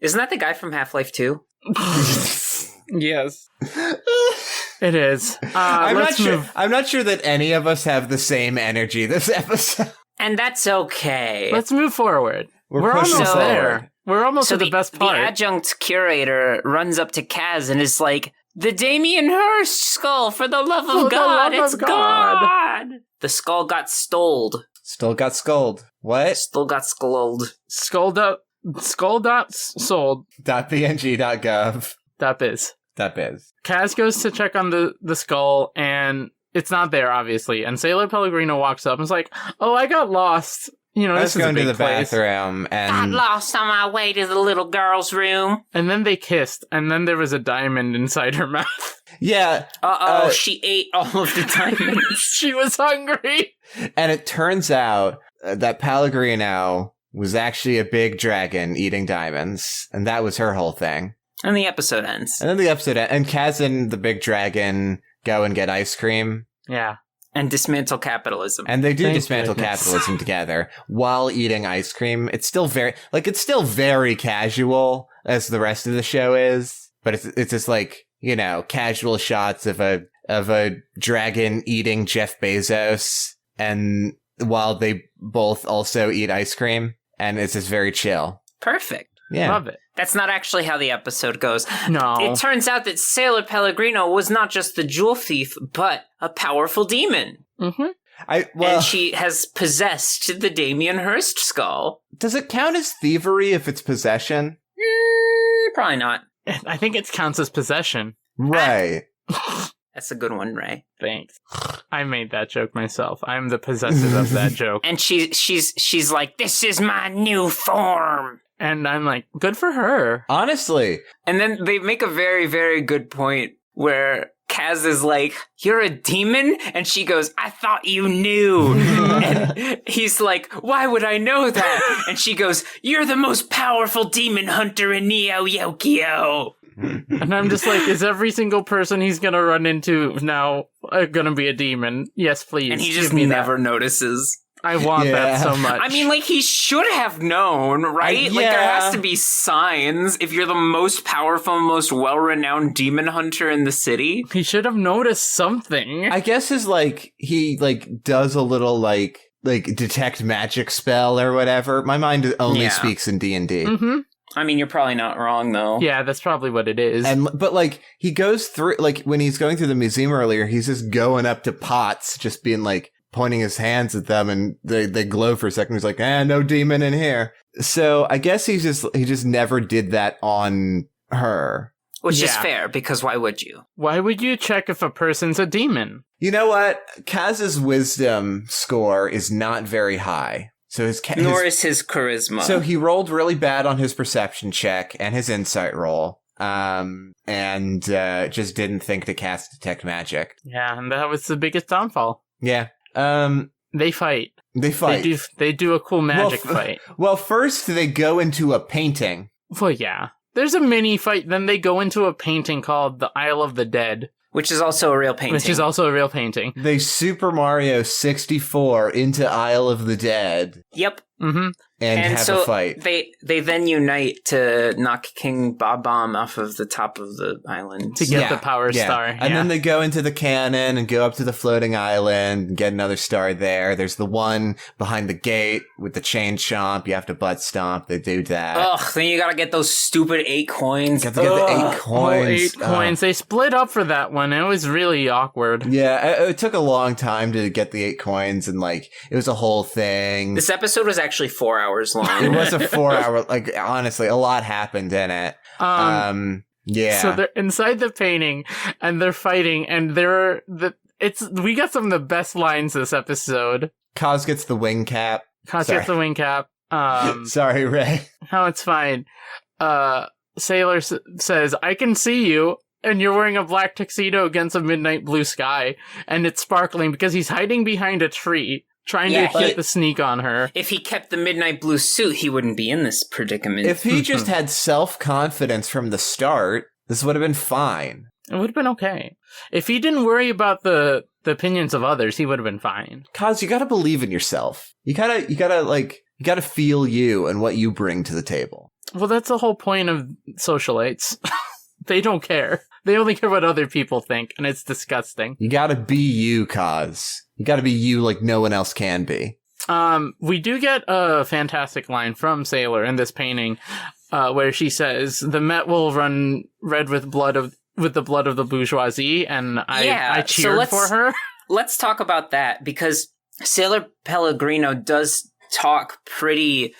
Isn't that the guy from Half-Life 2? Yes. It is. Let's move. I'm not sure that any of us have the same energy this episode. And that's okay. Let's move forward. We're pushing almost forward. there. We're almost So at the best part. The adjunct curator runs up to Kaz and is like, "The Damien Hirst skull, for the love of God, it's gone!" The skull got stoled. Still got scolded. What? Still got skulled. Skull.sold. .png.gov. .biz. .biz. Kaz goes to check on the skull, and it's not there, obviously. And Sailor Pellegrino walks up and is like, "Oh, I got lost. You know, I this was is a going to big the place." bathroom Got and lost on my way to the little girl's room. And then they kissed, and then there was a diamond inside her mouth. yeah, Uh-oh, she ate all of the diamonds. She was hungry. and it turns out that Pellegrino was actually a big dragon eating diamonds, and that was her whole thing. And the episode ends. And then the episode and Kaz and the big dragon go and get ice cream. Yeah. And dismantle capitalism. And they do Thank dismantle goodness. capitalism together while eating ice cream. It's still very casual as the rest of the show is, but it's just like, you know, casual shots of a dragon eating Jeff Bezos, and while they both also eat ice cream, and it's just very chill. Perfect. Yeah. Love it. That's not actually how the episode goes. No. It turns out that Sailor Pellegrino was not just the jewel thief, but a powerful demon. Mm-hmm. And she has possessed the Damien Hirst skull. Does it count as thievery if it's possession? Probably not. I think it counts as possession. Right. That's a good one, Ray. Thanks. I made that joke myself. I'm the possessive of that joke. And she's like, "This is my new form." And I'm like, good for her. Honestly. And then they make a very, very good point where Kaz is like, "You're a demon?" And she goes, "I thought you knew." And he's like, "Why would I know that?" And she goes, "You're the most powerful demon hunter in Neo Yokio." And I'm just like, is every single person he's gonna run into now gonna be a demon? Yes, please. And he give just me never that. notices. I want that so much. I mean, like, he should have known, right? Like, there has to be signs if you're the most powerful, most well-renowned demon hunter in the city. he should have noticed something. I guess is like he like does a little like detect magic spell or whatever. My mind only speaks in D&D. Mm-hmm. I mean, you're probably not wrong, though. Yeah, that's probably what it is. But like he goes through, like when he's going through the museum earlier, he's just going up to pots, just being like pointing his hands at them, and they glow for a second. He's like, no demon in here. So I guess he just never did that on her. Which is fair, because why would you? Why would you check if a person's a demon? You know what? Kaz's wisdom score is not very high. So Nor is his charisma. So he rolled really bad on his perception check and his insight roll. And just didn't think to cast Detect Magic. Yeah, and that was the biggest downfall. Yeah. They fight. They do a cool magic fight. Well, first they go into a painting. Well, yeah. There's a mini fight, then they go into a painting called the Isle of the Dead. Which is also a real painting. They Super Mario 64 into Isle of the Dead. Yep. Mm-hmm. And have a fight. They then unite to knock King Bob-Omb off of the top of the island. To get the power star. And then they go into the cannon and go up to the floating island and get another star there. There's the one behind the gate with the chain chomp. You have to butt stomp. They do that. Ugh, then you gotta get those stupid 8 coins. You have to get the 8 coins. 8 coins. They split up for that one. It was really awkward. Yeah, it took a long time to get the 8 coins, and like it was a whole thing. This episode was actually 4 hours long. It was a 4-hour, like honestly, a lot happened in it. Yeah. So they're inside the painting and they're fighting, and we got some of the best lines this episode. Kaz gets the wing cap. Kaz gets the wing cap. Sorry, Ray. No, it's fine. Sailor says, "I can see you, and you're wearing a black tuxedo against a midnight blue sky, and it's sparkling because he's hiding behind a tree, trying to get the sneak on her." If he kept the midnight blue suit, he wouldn't be in this predicament. If he just had self-confidence from the start, this would have been fine. It would have been okay. If he didn't worry about the opinions of others, he would have been fine. Kaz, you gotta believe in yourself. You gotta feel you and what you bring to the table. Well, that's the whole point of socialites. They don't care. They only care what other people think, and it's disgusting. You gotta be you, Kaz. You gotta be you like no one else can be. We do get a fantastic line from Sailor in this painting, where she says, "The Met will run red with the blood of the bourgeoisie," and I cheered for her. Let's talk about that, because Sailor Pellegrino does talk pretty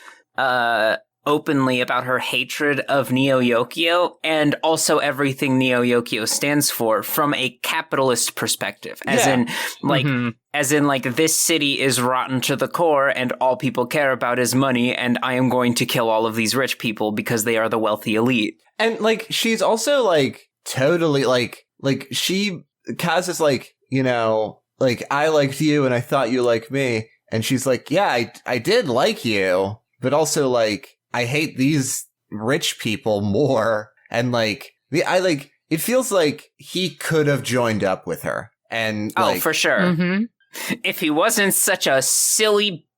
openly about her hatred of Neo Yokio and also everything Neo Yokio stands for from a capitalist perspective. As in this city is rotten to the core and all people care about is money, and I am going to kill all of these rich people because they are the wealthy elite. And like she's also like totally like Kaz is like, you know, like I liked you and I thought you liked me, and she's like, yeah, I did like you, but also like I hate these rich people more. And like it feels like he could have joined up with her. And like, for sure. Mm-hmm. If he wasn't such a silly,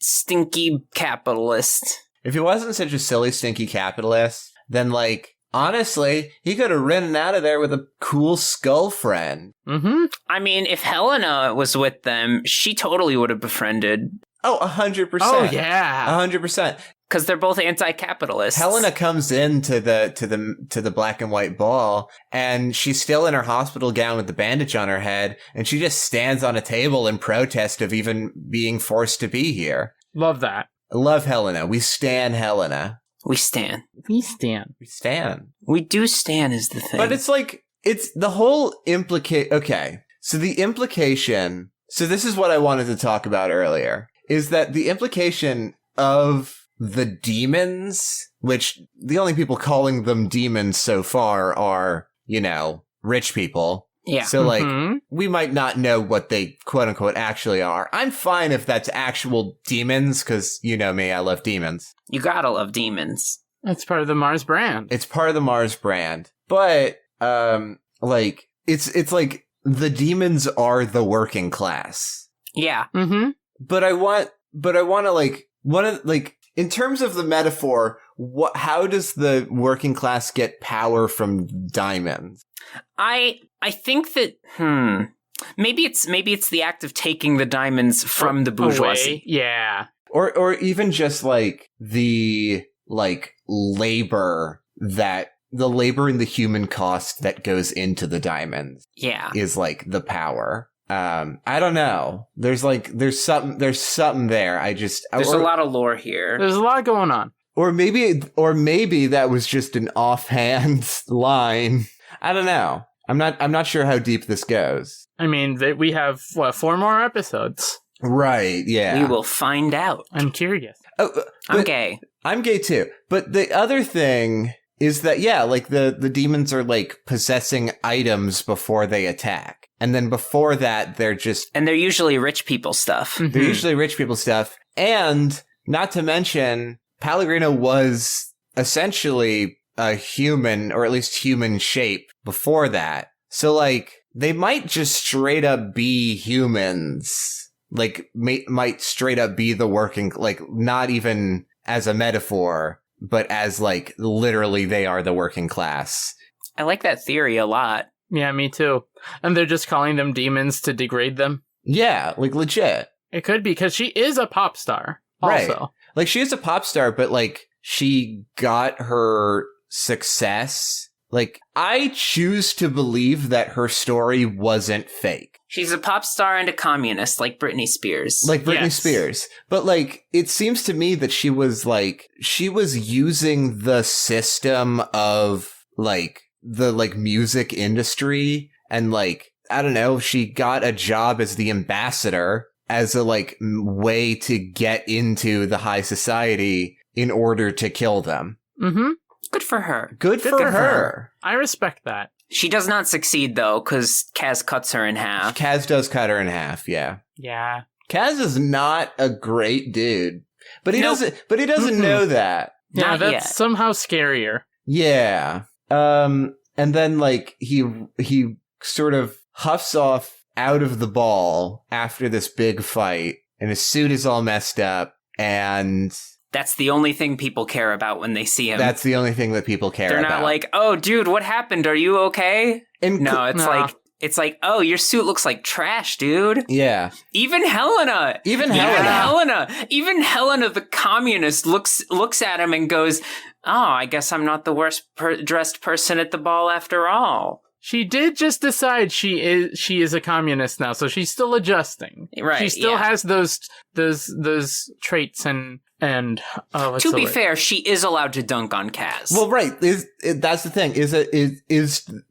stinky capitalist. If he wasn't such a silly, stinky capitalist, then like, honestly, he could have ridden out of there with a cool skull friend. Mm-hmm. I mean, if Helena was with them, she totally would have befriended. Oh, 100%. Oh, yeah. 100%. Because they're both anti-capitalists. Helena comes into the black and white ball, and she's still in her hospital gown with the bandage on her head, and she just stands on a table in protest of even being forced to be here. Love that. I love Helena. We stan Helena. We stan. We stan. We stan. We do stan is the thing. But it's like, it's the whole okay. So the implication, so this is what I wanted to talk about earlier, is that the implication of the demons, which the only people calling them demons so far are, you know, rich people. Yeah. So like, we might not know what they quote unquote actually are. I'm fine if that's actual demons, because you know me, I love demons. You gotta love demons. That's part of the Mars brand. It's part of the Mars brand. But, like, it's like the demons are the working class. Yeah. Mm-hmm. But I want to like, in terms of the metaphor, how does the working class get power from diamonds? I think that maybe it's the act of taking the diamonds from the bourgeoisie. Away. Yeah. Or even just like the like labor and the human cost that goes into the diamonds. Yeah. Is like the power. I don't know. There's something there. There's a lot of lore here. There's a lot going on. Or maybe that was just an offhand line. I don't know. I'm not sure how deep this goes. I mean, we have 4 more episodes. Right, yeah. We will find out. I'm curious. Oh, I'm gay. I'm gay too. But the other thing is that, yeah, like the demons are like possessing items before they attack. And then before that, and they're usually rich people stuff. Mm-hmm. They're usually rich people stuff. And not to mention, Pellegrino was essentially a human, or at least human shape before that. So like, they might just straight up be humans. Like, might straight up be the working, like, not even as a metaphor, but as like, literally they are the working class. I like that theory a lot. Yeah, me too. And they're just calling them demons to degrade them? Yeah, like legit. It could be, because she is a pop star, also. Right. Like, she is a pop star, but like, she got her success. Like, I choose to believe that her story wasn't fake. She's a pop star and a communist, like Britney Spears. Like Britney Yes. Spears. But like, it seems to me that she was using the system of like, the like music industry, and like, I don't know, she got a job as the ambassador as a like way to get into the high society in order to kill them. Mm-hmm. Good for her. Good for her. I respect that. She does not succeed, though, because Kaz cuts her in half. Kaz does cut her in half, yeah. Yeah. Kaz is not a great dude. But he Nope. doesn't know that. Yeah, Not that's yet. somehow scarier. Yeah. And then like he sort of huffs off out of the ball after this big fight, and his suit is all messed up, and That's the only thing people care about when they see him. That's the only thing that people care They're about. not like, oh, dude, what happened? Are you okay? No, No. it's like, oh, your suit looks like trash, dude. Yeah. Even Helena, Even the communist looks at him and goes, oh, I guess I'm not the worst dressed person at the ball after all. She did just decide she is a communist now, so she's still adjusting. Right, She still yeah. has those traits and what's To the be word? fair, she is allowed to dunk on Kaz. Well, right. That's the thing. Is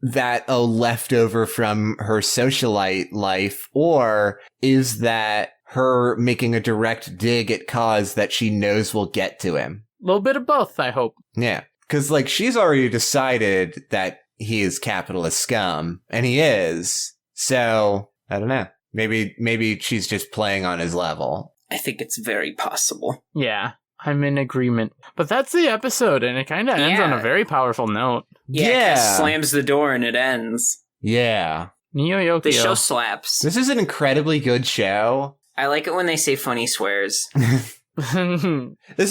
that a leftover from her socialite life, or is that her making a direct dig at Kaz that she knows will get to him? A little bit of both, I hope. Yeah. Because, like, she's already decided that he is capitalist scum, and he is. So, I don't know. Maybe she's just playing on his level. I think it's very possible. Yeah, I'm in agreement. But that's the episode, and it kind of ends on a very powerful note. Yeah. Kaz slams the door and it ends. Yeah. Neo Yokio. The show slaps. This is an incredibly good show. I like it when they say funny swears. This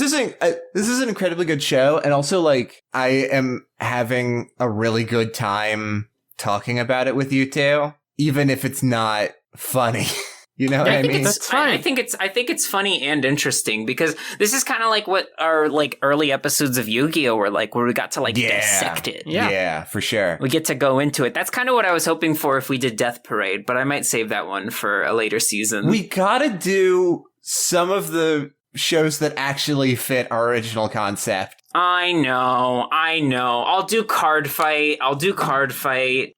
is an incredibly good show, and also, like, I am having a really good time talking about it with you two, even if it's not funny. You know what I mean? That's fine. I think it's funny and interesting because this is kind of like what our like early episodes of Yu-Gi-Oh were like, where we got to like dissect it. Yeah, for sure. We get to go into it. That's kind of what I was hoping for if we did Death Parade, but I might save that one for a later season. We gotta do some of the shows that actually fit our original concept. I know. I'll do Card Fight.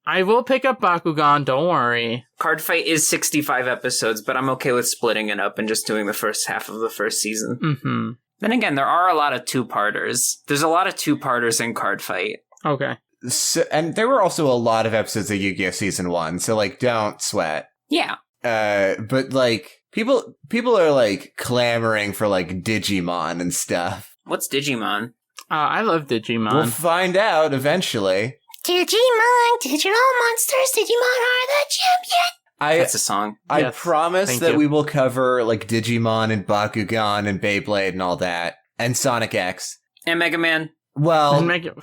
I will pick up Bakugan, don't worry. Card Fight is 65 episodes, but I'm okay with splitting it up and just doing the first half of the first season. Mm-hmm. Then again, there are a lot of two-parters. There's a lot of two-parters in Card Fight. Okay. So, and there were also a lot of episodes of Yu-Gi-Oh! Season 1, so, like, don't sweat. Yeah. But, like, people are, like, clamoring for, like, Digimon and stuff. What's Digimon? I love Digimon. We'll find out eventually. Digimon, digital monsters, Digimon are the champion. That's a song. I Yes, promise thank that you. we will cover, like, Digimon and Bakugan and Beyblade and all that. And Sonic X. And Mega Man. Well, Mega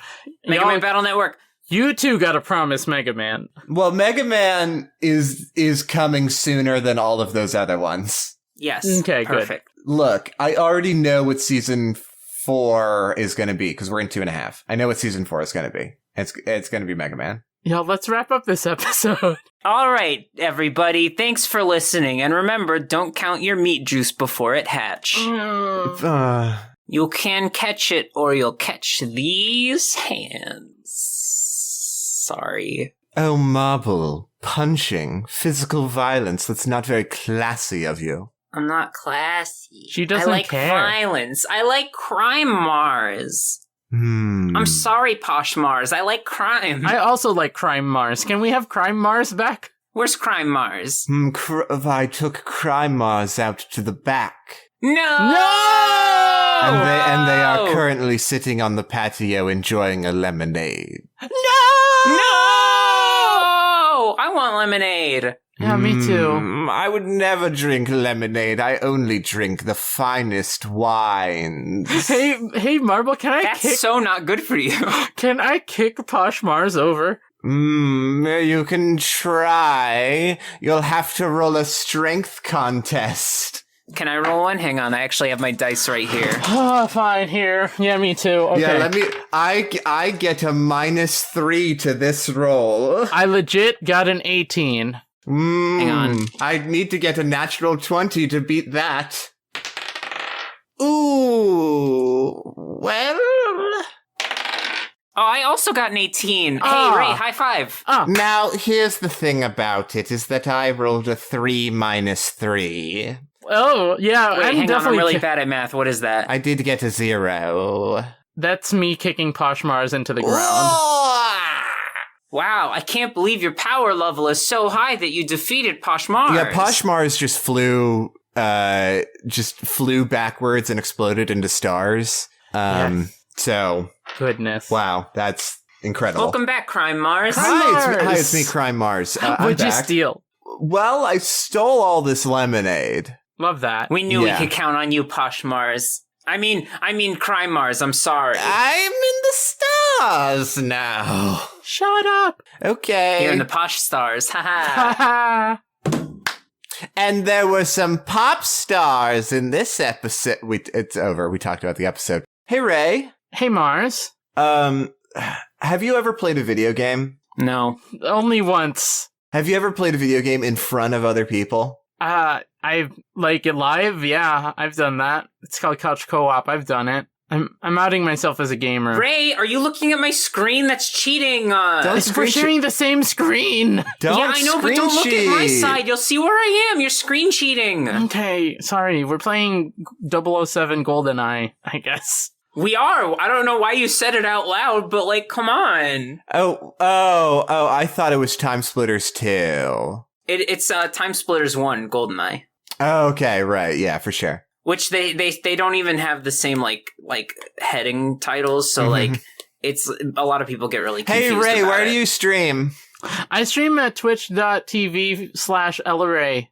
Man Battle Network. You two gotta promise Mega Man. Mega Man is coming sooner than all of those other ones. Yes. Okay, good. Perfect. Look, I already know what season 4 is going to be, because we're in 2.5. I know what season 4 is going to be. It's going to be Mega Man. Yo, let's wrap up this episode. All right, everybody. Thanks for listening. And remember, don't count your meat juice before it hatch. You can catch it, or you'll catch these hands. Sorry. Oh, Marble. Punching. Physical violence. That's not very classy of you. I'm not classy. She doesn't I like care. violence. I like crime, Mars. I'm sorry, Posh Mars. I like crime. I also like Crime Mars. Can we have Crime Mars back? Where's Crime Mars? I took Crime Mars out to the back. No! No! And they are currently sitting on the patio enjoying a lemonade. No! I want lemonade. Yeah, me too. I would never drink lemonade. I only drink the finest wines. Hey, Marble, That's so not good for you. Can I kick Posh Mars over? You can try. You'll have to roll a strength contest. Can I roll one? Hang on, I actually have my dice right here. Oh, fine, here. Yeah, me too. Okay. Yeah, I get a -3 to this roll. I legit got an 18. Hang on. I need to get a natural 20 to beat that. Ooh. Well. Oh, I also got an 18. Ah. Hey, Ray, high five. Now, here's the thing about it, is that I rolled a 3 -3. Oh, yeah, Wait, I'm hang on, I'm definitely... really bad at math. What is that? I did get a 0. That's me kicking Posh Mars into the ground. Wow, I can't believe your power level is so high that you defeated Posh Mars. Yeah, Posh Mars just flew backwards and exploded into stars. Yes. So, Goodness. wow, that's incredible. Welcome back, Crime Mars. Hi, it's me, Crime Mars. I'm What'd you back. steal? Well, I stole all this lemonade. Love that. We knew Yeah. we could count on you, Posh Mars. I mean, Crime Mars. I'm sorry. I'm in the stars now. Shut up. Okay. You're in the Posh Stars. Haha. Ha And there were some pop stars in this episode. It's over. We talked about the episode. Hey, Ray. Hey, Mars. Have you ever played a video game? No. Only once. Have you ever played a video game in front of other people? I like it live. Yeah, I've done that. It's called Couch Co-op. I've done it. I'm outing myself as a gamer. Ray, are you looking at my screen? That's cheating. Don't We're sharing the same screen. Don't yeah, I know, but don't look at my side. You'll see where I am. You're screen cheating. Okay, sorry. We're playing 007 GoldenEye, I guess. We are. I don't know why you said it out loud, but like, come on. Oh, I thought it was Time Splitters 2. It's Time Splitters 1, GoldenEye. Okay, right. Yeah, for sure. Which they don't even have the same like heading titles, so like it's a lot of people get really confused. Hey Ray, about where it. do you stream? I stream at twitch.tv/LRA13?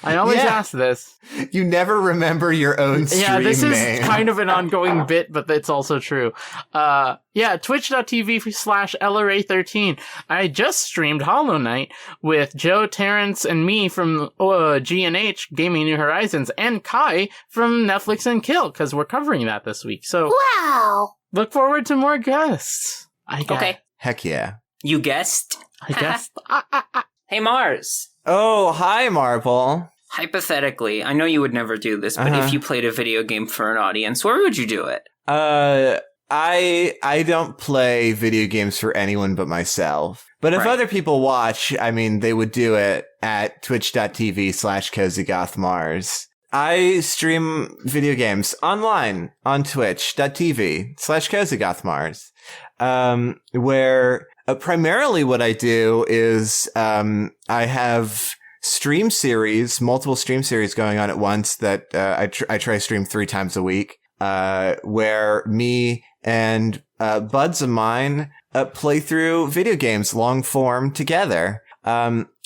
I always ask this. You never remember your own stream Yeah, this name. is kind of an ongoing bit, but it's also true. Twitch.tv/LRA13. I just streamed Hollow Knight with Joe, Terrence, and me from G&H, Gaming New Horizons, and Kai from Netflix and Kill, because we're covering that this week. So Wow. look forward to more guests. I guess. Okay, Heck yeah. you guessed. I guess. Hey Mars. Oh, hi, Marble. Hypothetically, I know you would never do this, but if you played a video game for an audience, where would you do it? I don't play video games for anyone but myself. But if Right. other people watch, I mean, they would do it at twitch.tv/CozyGothMars. I stream video games online on twitch.tv/CozyGothMars, where primarily what I do is I have multiple stream series going on at once that I try to stream 3 times a week, where me and buds of mine play through video games long form together.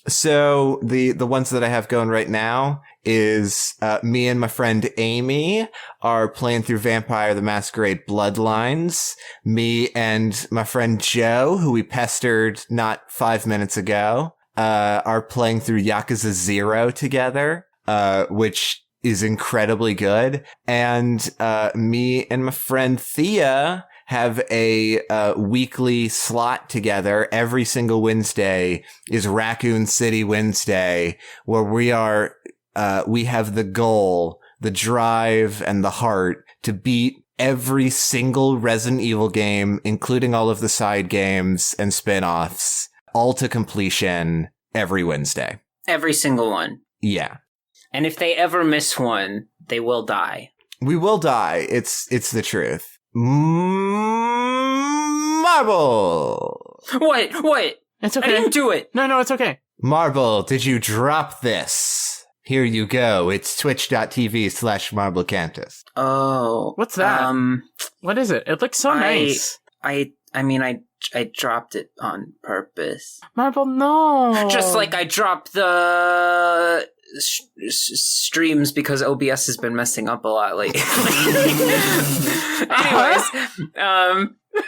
So the ones that I have going right now is me and my friend Amy are playing through Vampire the Masquerade Bloodlines. Me and my friend Joe, who we pestered not 5 minutes ago, are playing through Yakuza 0 together, which is incredibly good. And me and my friend Thea have a weekly slot together. Every single Wednesday is Raccoon City Wednesday, where we have the goal, the drive, and the heart to beat every single Resident Evil game, including all of the side games and spin-offs, all to completion every Wednesday. Every single one. Yeah. And if they ever miss one, they will die. We will die. It's the truth. Marble! What? It's I okay. didn't do it. No, it's okay. Marble, did you drop this? Here you go. It's twitch.tv/MarbleCantus. Oh. What's that? What is it? It looks so nice. I dropped it on purpose. Marble, no. Just like I dropped the streams because OBS has been messing up a lot lately. Anyways,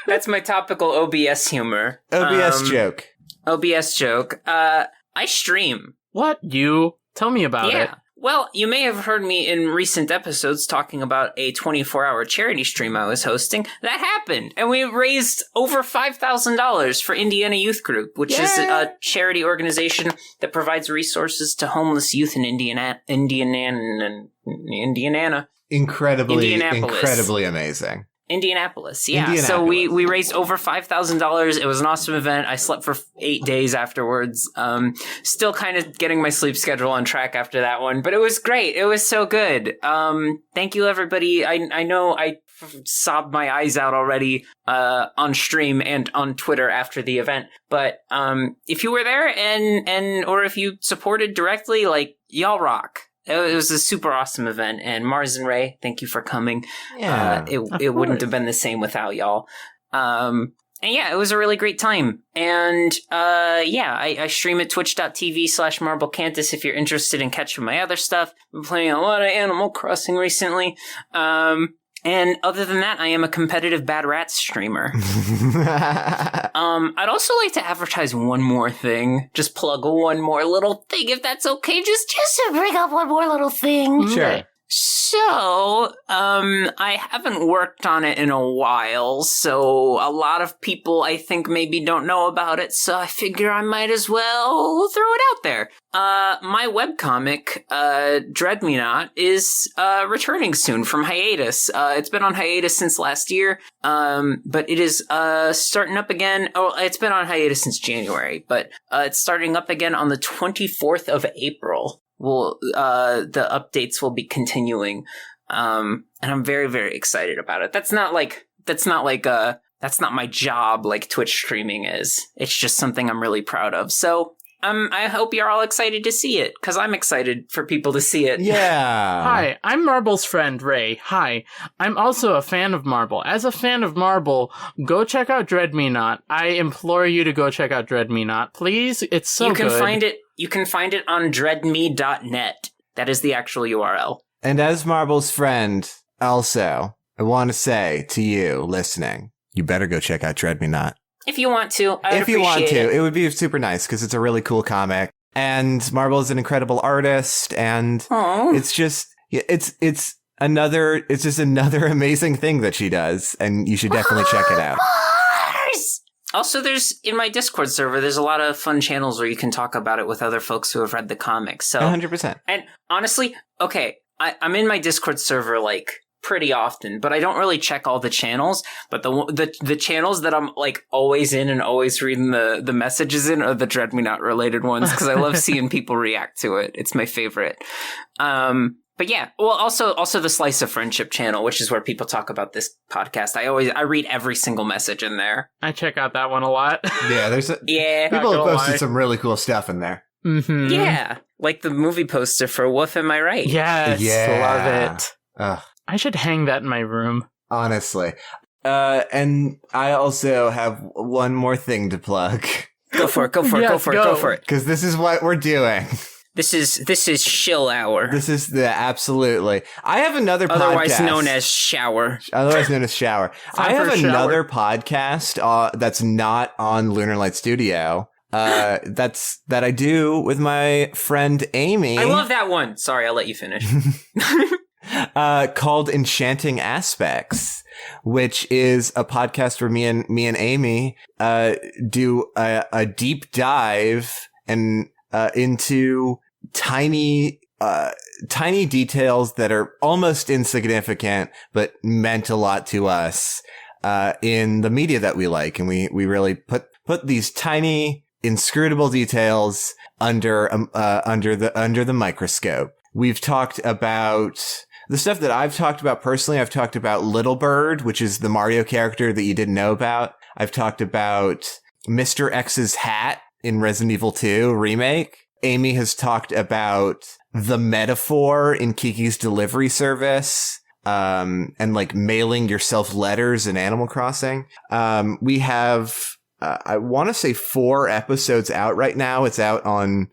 that's my topical OBS humor. OBS joke. OBS joke. I stream. What? Tell me about it. Well, you may have heard me in recent episodes talking about a 24-hour charity stream I was hosting. That happened, and we raised over $5,000 for Indiana Youth Group, which is a charity organization that provides resources to homeless youth in Indiana. Incredibly amazing. Indianapolis, yeah. So we raised over $5,000. It was an awesome event. I slept for 8 days afterwards. Still kind of getting my sleep schedule on track after that one, but it was great. It was so good. Thank you, everybody. I know I sobbed my eyes out already on stream and on Twitter after the event, but if you were there and or if you supported directly, like, y'all rock. It was a super awesome event, and Mars and Ray, thank you for coming. Yeah, it wouldn't have been the same without y'all. And yeah, it was a really great time. And I stream at twitch.tv/MarbleCantus if you're interested in catching my other stuff. I've been playing a lot of Animal Crossing recently. And other than that, I am a competitive Bad Rats streamer. I'd also like to advertise one more thing. Just plug one more little thing, if that's okay. Just to bring up one more little thing. Sure. So, I haven't worked on it in a while, so a lot of people I think maybe don't know about it, so I figure I might as well throw it out there. My webcomic, Dread Me Not, is, returning soon from hiatus. It's been on hiatus since last year, but it is, starting up again. Oh, it's been on hiatus since January, but, it's starting up again on the 24th of April. The updates will be continuing. And I'm very, very excited about it. That's not my job like Twitch streaming is. It's just something I'm really proud of. So, I hope you're all excited to see it, because I'm excited for people to see it. Yeah. Hi, I'm Marble's friend, Ray. Hi. I'm also a fan of Marble. As a fan of Marble, go check out Dread Me Not. I implore you to go check out Dread Me Not. Please, it's so good. You can find it on dreadme.net. That is the actual URL. And as Marble's friend, also, I want to say to you listening, you better go check out Dread Me Not. If you want to, if you want to, it would be super nice because it's a really cool comic. And Marble is an incredible artist, and it's just another amazing thing that she does, and you should definitely check it out. Also, in my Discord server, there's a lot of fun channels where you can talk about it with other folks who have read the comics. So 100%. And honestly, okay, I'm in my Discord server like pretty often, but I don't really check all the channels. But the channels that I'm like always in and always reading the messages in are the Dread Me Not related ones, because I love seeing people react to it. It's my favorite. But yeah, well, also the Slice of Friendship channel, which is where people talk about this podcast. I read every single message in there. I check out that one a lot. Yeah, people have posted some really cool stuff in there. Mm-hmm. Yeah, like the movie poster for Woof, Am I Right? Yes, love it. Ugh. I should hang that in my room. Honestly. And I also have one more thing to plug. Go for it. Because this is what we're doing. This is shill hour. This is absolutely. I have another podcast. Otherwise known as shower. I have another podcast that's not on Lunar Light Studio. That I do with my friend Amy. I love that one. Sorry, I'll let you finish. Called Enchanting Aspects, which is a podcast where me and Amy do a deep dive into tiny details that are almost insignificant but meant a lot to us in the media that we like, and we really put these tiny inscrutable details under the microscope. We've talked about the stuff that I've talked about personally. I've talked about Little Bird, which is the Mario character that you didn't know about. I've talked about Mr. X's hat in Resident Evil 2 remake. Amy has talked about the metaphor in Kiki's Delivery Service, and like mailing yourself letters in Animal Crossing. We have, I want to say 4 episodes out right now. It's out on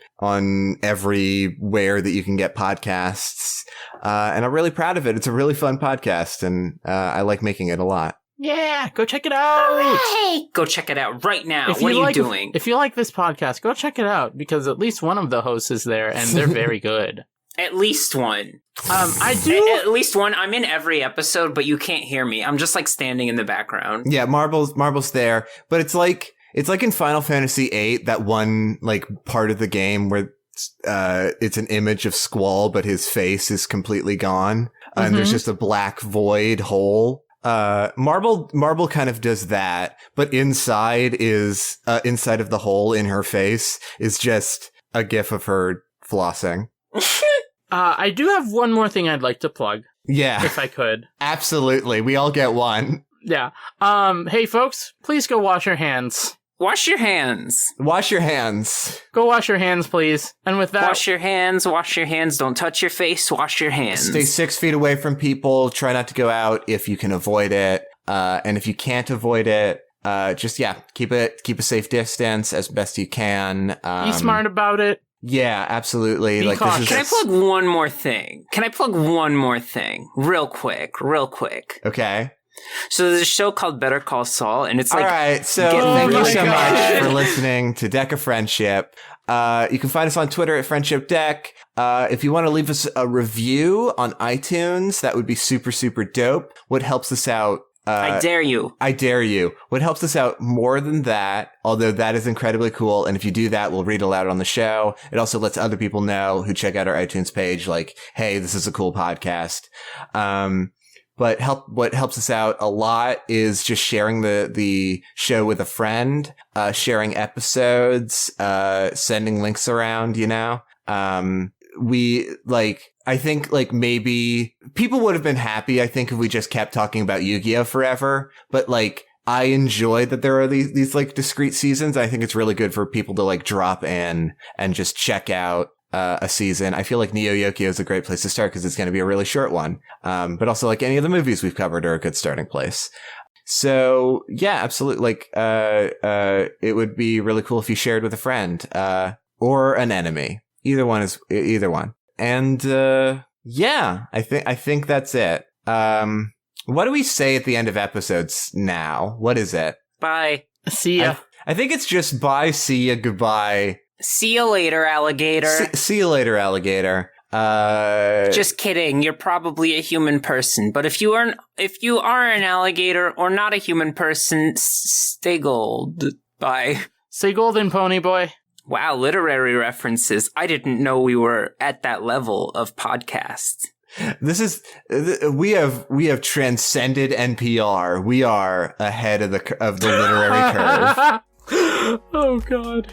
everywhere that you can get podcasts. And I'm really proud of it. It's a really fun podcast, and I like making it a lot. Yeah, go check it out. Hey, go check it out right now. What are you doing? If you like this podcast, go check it out, because at least one of the hosts is there, and they're very good. At least one. I do. At least one. I'm in every episode, but you can't hear me. I'm just like standing in the background. Yeah, Marble's there, but it's like in Final Fantasy VIII, that one like part of the game where it's an image of Squall, but his face is completely gone, and there's just a black void hole. Marble kind of does that, but inside of the hole in her face is just a gif of her flossing. I do have one more thing I'd like to plug. Yeah. If I could. Absolutely. We all get one. Yeah. Hey folks, please go wash your hands. Wash your hands. Wash your hands. Go wash your hands, please. And with that... Wash your hands. Don't touch your face. Wash your hands. Stay 6 feet away from people. Try not to go out if you can avoid it. And if you can't avoid it, just keep a safe distance as best you can. Be smart about it. Yeah, absolutely. Be cautious. Can I plug one more thing? Real quick. Okay. So there's a show called Better Call Saul, and it's like... All right, so thank you so much for listening to Deck of Friendship. You can find us on Twitter at Friendship Deck. If you want to leave us a review on iTunes, that would be super, super dope. What helps us out... I dare you. What helps us out more than that, although that is incredibly cool, and if you do that, we'll read aloud on the show. It also lets other people know who check out our iTunes page, like, hey, this is a cool podcast. But what helps us out a lot is just sharing the show with a friend, sharing episodes, sending links around, I think maybe people would have been happy, I think, if we just kept talking about Yu-Gi-Oh forever. But I enjoy that there are these discrete seasons. I think it's really good for people to drop in and just check out a season. I feel like Neo Yokio is a great place to start because it's going to be a really short one. But also any of the movies we've covered are a good starting place. So yeah, absolutely. It would be really cool if you shared with a friend, or an enemy. Either one. And, I think that's it. What do we say at the end of episodes now? What is it? Bye. See ya. I think it's just bye, see ya, goodbye. See you later, alligator. See you later, alligator. Just kidding. You're probably a human person, but if you are an alligator or not a human person, stay gold. Bye. Stay golden, pony boy. Wow, literary references. I didn't know we were at that level of podcast. We have transcended NPR. We are ahead of the literary curve. Oh God.